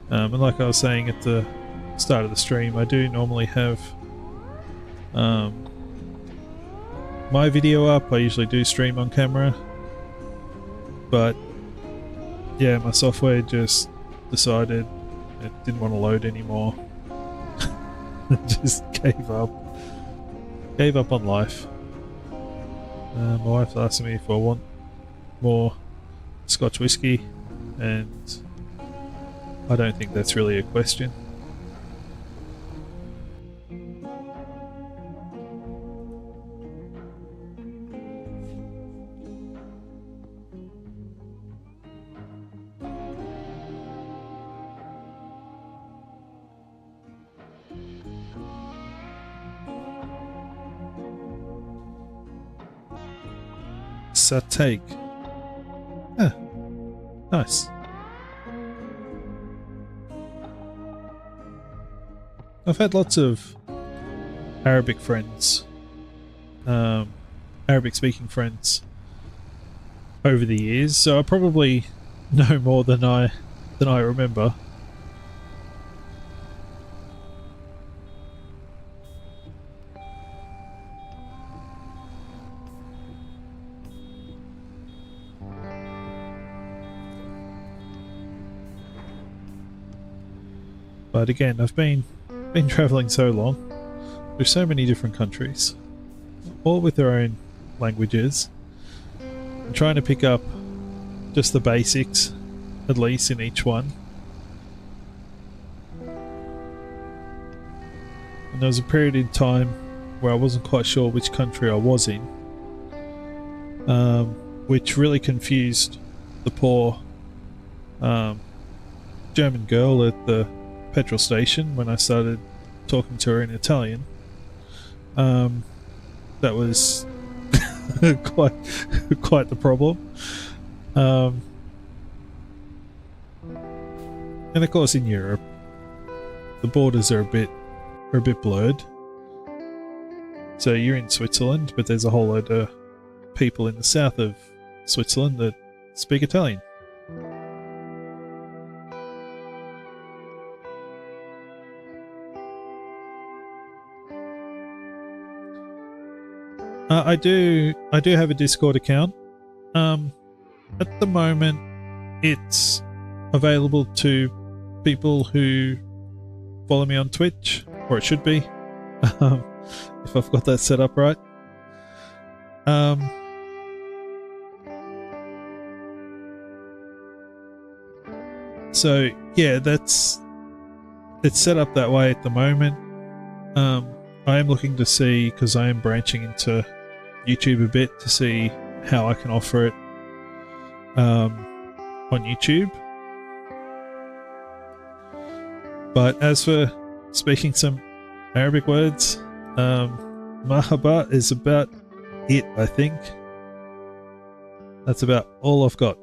Speaker 1: And like I was saying at the start of the stream, I do normally have my video up. I usually do stream on camera, but yeah, my software just decided it didn't want to load anymore. It just gave up on life. My wife's asking me if I want more Scotch whiskey, and I don't think that's really a question. Satake. Ah, nice. I've had lots of Arabic friends, Arabic speaking friends over the years, so I probably know more than I remember. But again, I've been travelling so long. There's so many different countries, all with their own languages. I'm trying to pick up just the basics, at least in each one. And there was a period in time where I wasn't quite sure which country I was in, which really confused the poor German girl at the petrol station when I started talking to her in Italian. That was quite the problem. And of course in Europe the borders are a bit blurred. So you're in Switzerland, but there's a whole load of people in the south of Switzerland that speak Italian. I do have a Discord account. At the moment, it's available to people who follow me on Twitch, or it should be, if I've got that set up right. So yeah, it's set up that way at the moment. I am looking to see, because I am branching into YouTube a bit, to see how I can offer it on YouTube. But as for speaking some Arabic words, marhaba is about it, I think. That's about all I've got.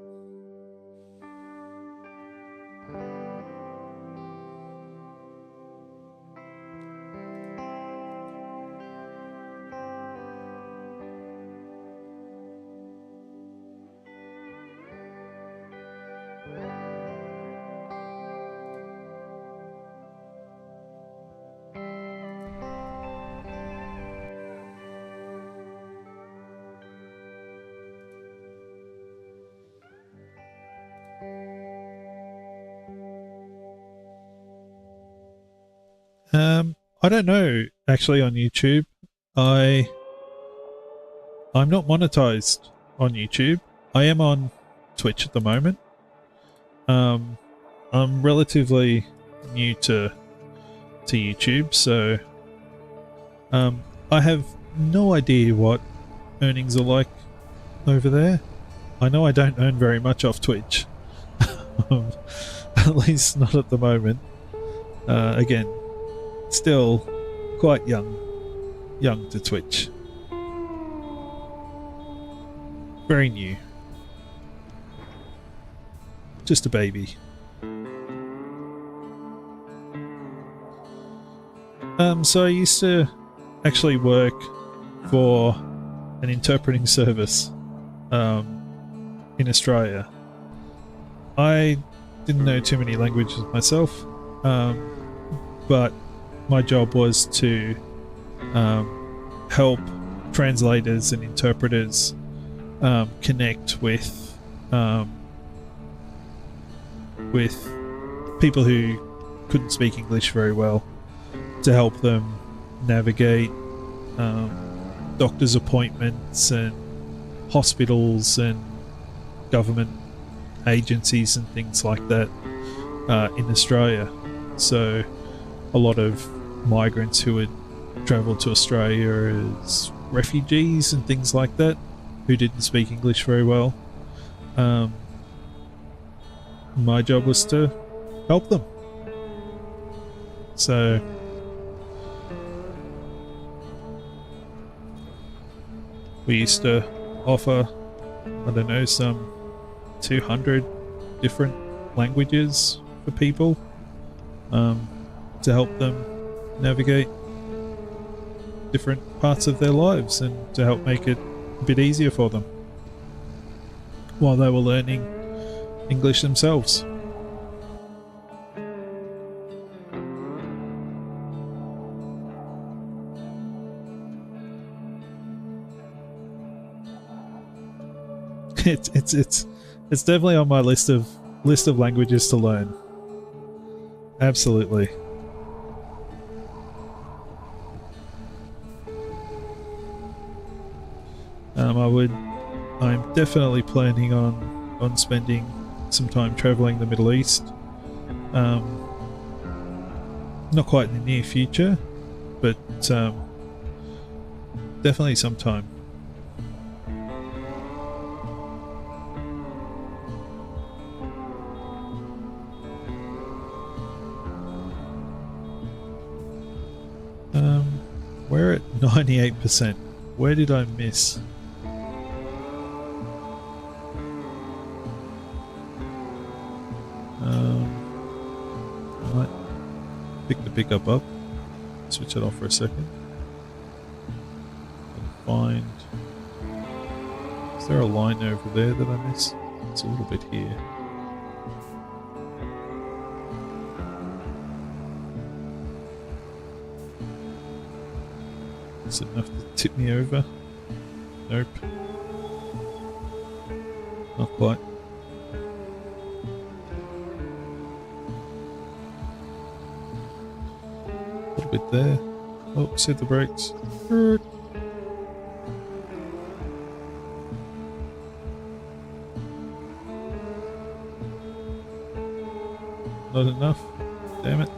Speaker 1: I don't know, actually, on YouTube. I'm not monetized on YouTube. I am on Twitch at the moment. I'm relatively new to YouTube, so I have no idea what earnings are like over there. I know I don't earn very much off Twitch, at least not at the moment. Again, still quite young to Twitch. Very new. Just a baby. So I used to actually work for an interpreting service in Australia. I didn't know too many languages myself, but my job was to help translators and interpreters connect with people who couldn't speak English very well, to help them navigate doctor's appointments and hospitals and government agencies and things like that in Australia. So a lot of migrants who had travelled to Australia as refugees and things like that, who didn't speak English very well, my job was to help them. So we used to offer, I don't know, some 200 different languages for people to help them navigate different parts of their lives and to help make it a bit easier for them while they were learning English themselves. It's definitely on my list of languages to learn. Absolutely. I'm definitely planning on spending some time traveling the Middle East. Not quite in the near future, but definitely sometime. We're at 98%. Where did I miss? I might pick the pickup up, switch it off for a second, and find... Is there a line over there that I missed? It's a little bit here. Is it enough to tip me over? Nope. Not quite. A little bit there. Oh, set the brakes. Not enough? Damn it.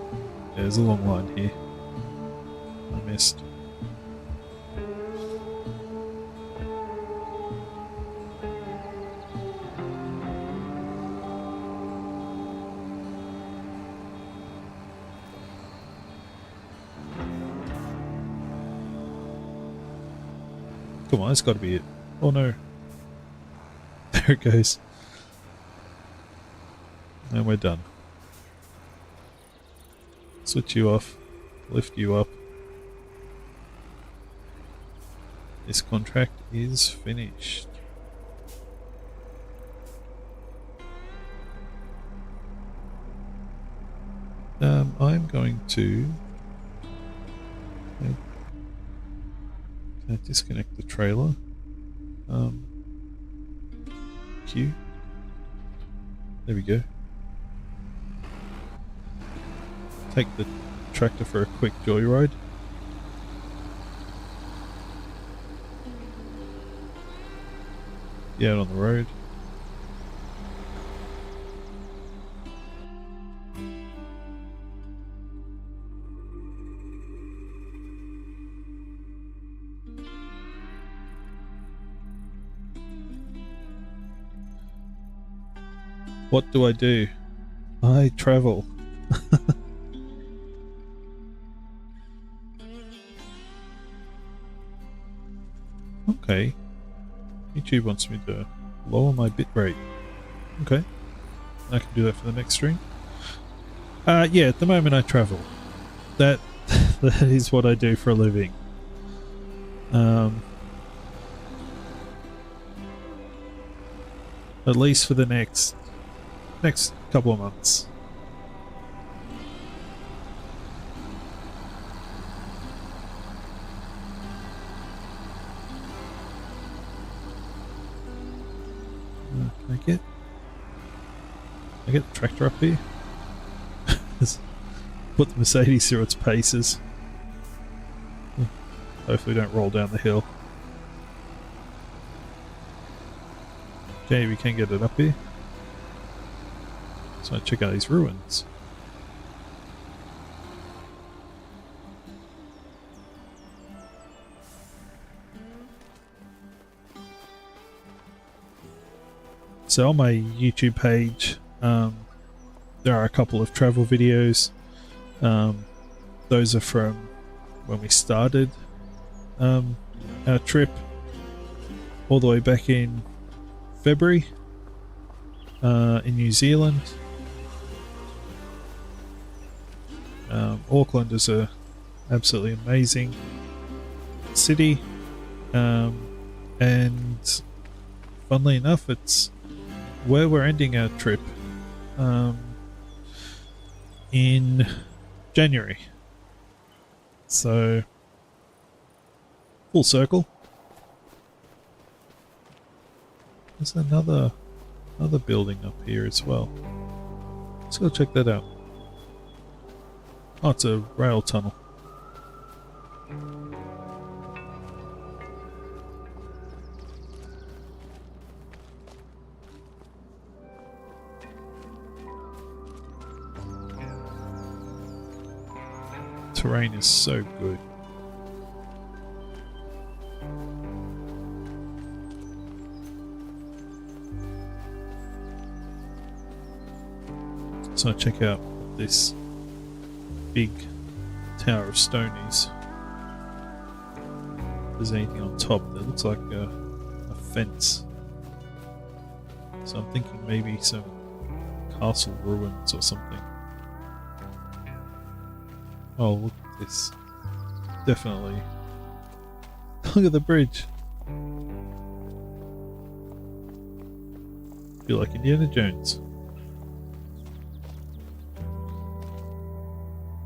Speaker 1: Yeah, there's a long line here. I missed. Come on, that's got to be it. Oh no. There it goes. And we're done. Switch you off. Lift you up. This contract is finished. I'm going to... Can I disconnect the trailer? Q. There we go. Take the tractor for a quick joyride. Get out on the road. What do I do? I travel. Okay. YouTube wants me to lower my bitrate. Okay. I can do that for the next stream. Yeah, at the moment I travel. That is what I do for a living. At least for the next couple of months. Can I get the tractor up here? Put the Mercedes through its paces. Hopefully don't roll down the hill. Okay, we can get it up here. So I check out these ruins. So on my YouTube page, there are a couple of travel videos. Those are from when we started our trip, all the way back in February in New Zealand. Auckland is a absolutely amazing city, and funnily enough, it's where we're ending our trip in January. So full circle. There's another building up here as well. Let's go check that out. Oh, it's a rail tunnel. Terrain is so good. So I check out this big tower of stone is. If there's anything on top that looks like a fence. So I'm thinking maybe some castle ruins or something. Oh, look at this. Definitely. Look at the bridge. Feel like Indiana Jones.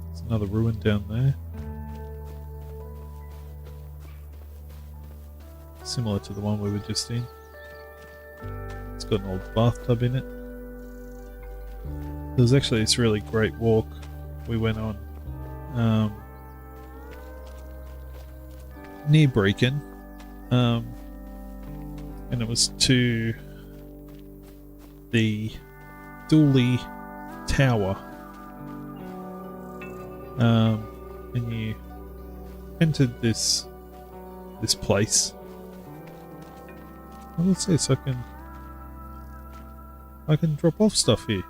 Speaker 1: There's another ruin down there. Similar to the one we were just in. It's got an old bathtub in it. There was actually this really great walk we went on near Brecon, and it was to the Dooley Tower, and you entered this place. Well, what's this? I can drop off stuff here.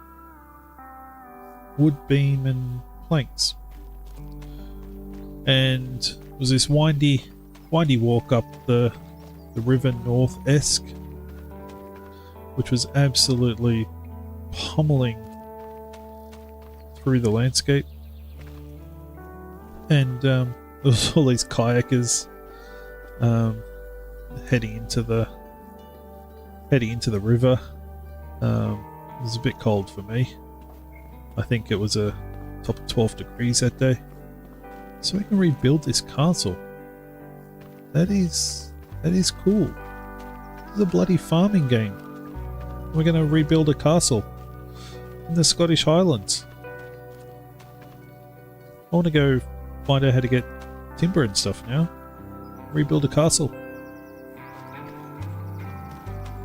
Speaker 1: Wood beam and planks. And it was this windy walk up the river north-esque, which was absolutely pummeling through the landscape. And there was all these kayakers heading into the river. It was a bit cold for me. I think it was a top of 12 degrees that day. So we can rebuild this castle. That is cool. This is a bloody farming game. We're going to rebuild a castle in the Scottish Highlands. I want to go find out how to get timber and stuff now. Rebuild a castle.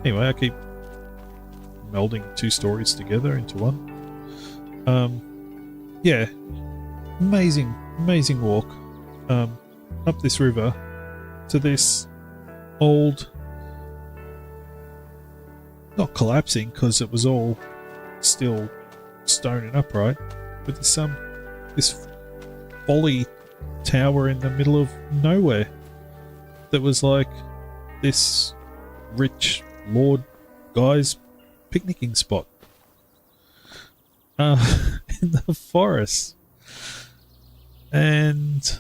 Speaker 1: Anyway, I keep melding two stories together into one. Yeah, amazing walk up this river to this old, not collapsing because it was all still stone and upright, but there's this folly tower in the middle of nowhere that was like this rich lord guy's picnicking spot in the forest. And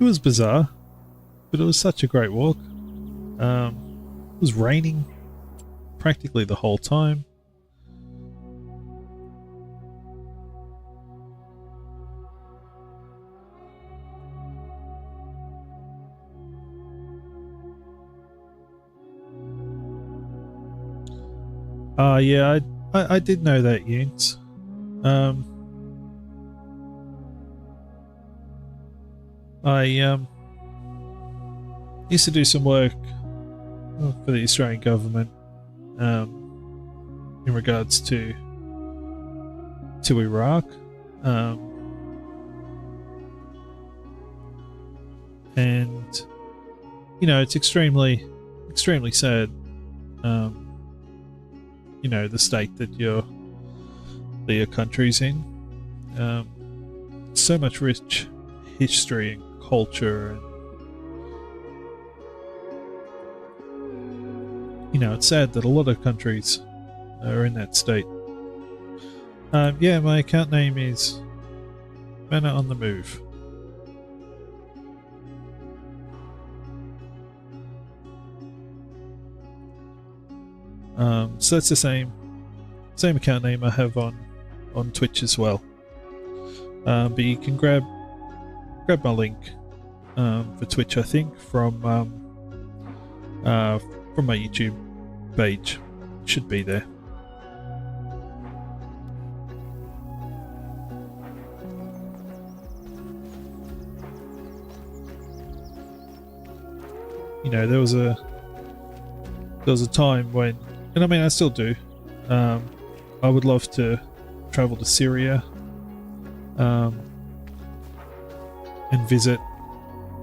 Speaker 1: it was bizarre, but it was such a great walk. It was raining practically the whole time. Yeah, I did know that, Yunes. I used to do some work for the Australian government in regards to Iraq, and it's extremely sad. The state that your country's in. So much rich history and culture, and it's sad that a lot of countries are in that state. Yeah, my account name is Manor on the Move. So that's the same account name I have on Twitch as well. But you can grab my link for Twitch, I think, from my YouTube page. It should be there. There was a time when, and I mean I still do, I would love to travel to Syria and visit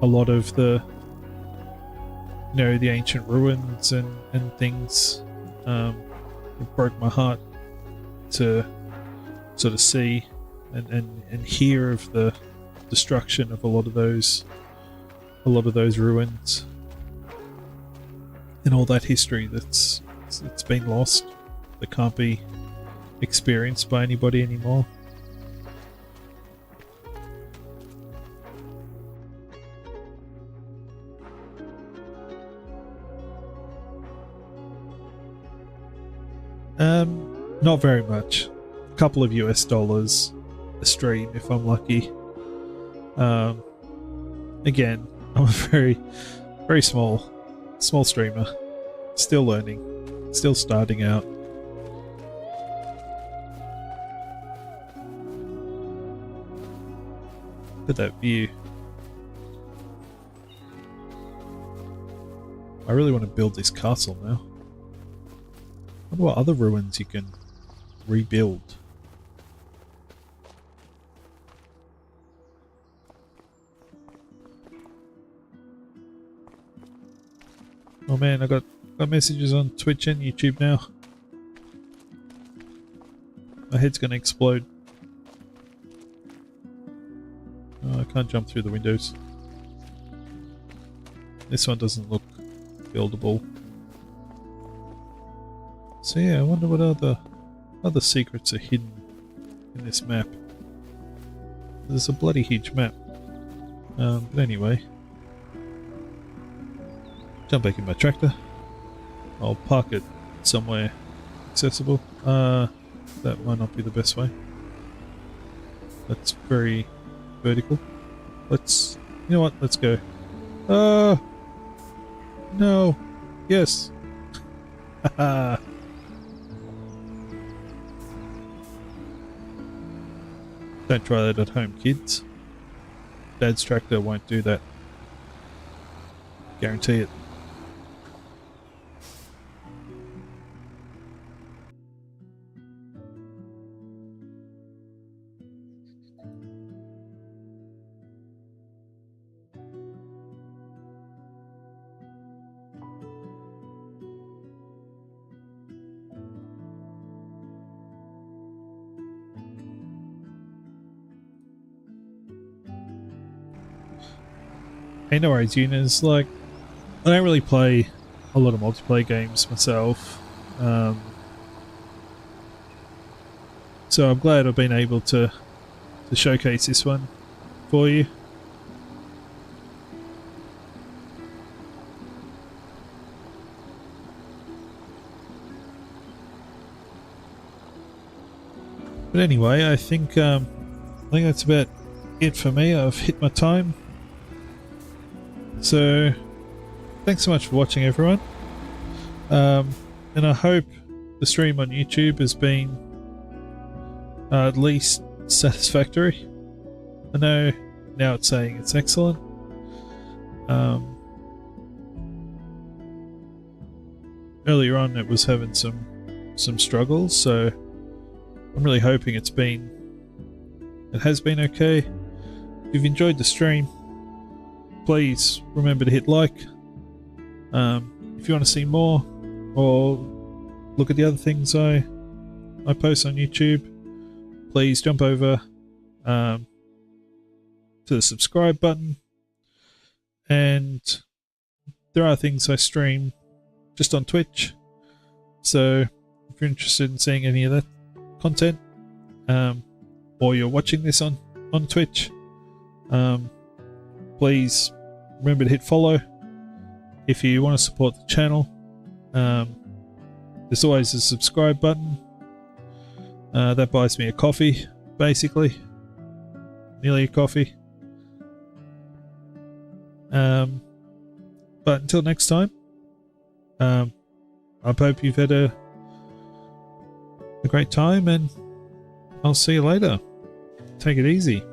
Speaker 1: a lot of the the ancient ruins and things. It broke my heart to sort of see and hear of the destruction of a lot of those ruins and all that history it's been lost, that can't be experienced by anybody anymore. Not very much. A couple of US dollars a stream if I'm lucky. Again, I'm a very, very small streamer. Still learning. Still starting out. Look at that view. I really want to build this castle now. I wonder what other ruins you can rebuild. Oh man, I got messages on Twitch and YouTube now. My head's gonna explode. Oh, I can't jump through the windows. This one doesn't look buildable. So yeah, I wonder what other secrets are hidden in this map. There's a bloody huge map. But anyway, jump back in my tractor. I'll park it somewhere accessible. That might not be the best way. That's very vertical. You know what? Let's go. No. Yes. Haha. Don't try that at home, kids. Dad's tractor won't do that. Guarantee it. Hey, no worries, Unas. Like, I don't really play a lot of multiplayer games myself. So I'm glad I've been able to showcase this one for you. But anyway, I think that's about it for me. I've hit my time. So thanks so much for watching, everyone. And I hope the stream on YouTube has been at least satisfactory. I know now it's saying it's excellent. Earlier on it was having some struggles, so I'm really hoping it has been okay. If you've enjoyed the stream, please remember to hit like. If you want to see more or look at the other things I post on YouTube, please jump over to the subscribe button. And there are things I stream just on Twitch, so if you're interested in seeing any of that content, or you're watching this on Twitch, please remember to hit follow. If you want to support the channel, there's always a subscribe button. That buys me a coffee, basically. Nearly a coffee. But until next time, I hope you've had a great time, and I'll see you later. Take it easy.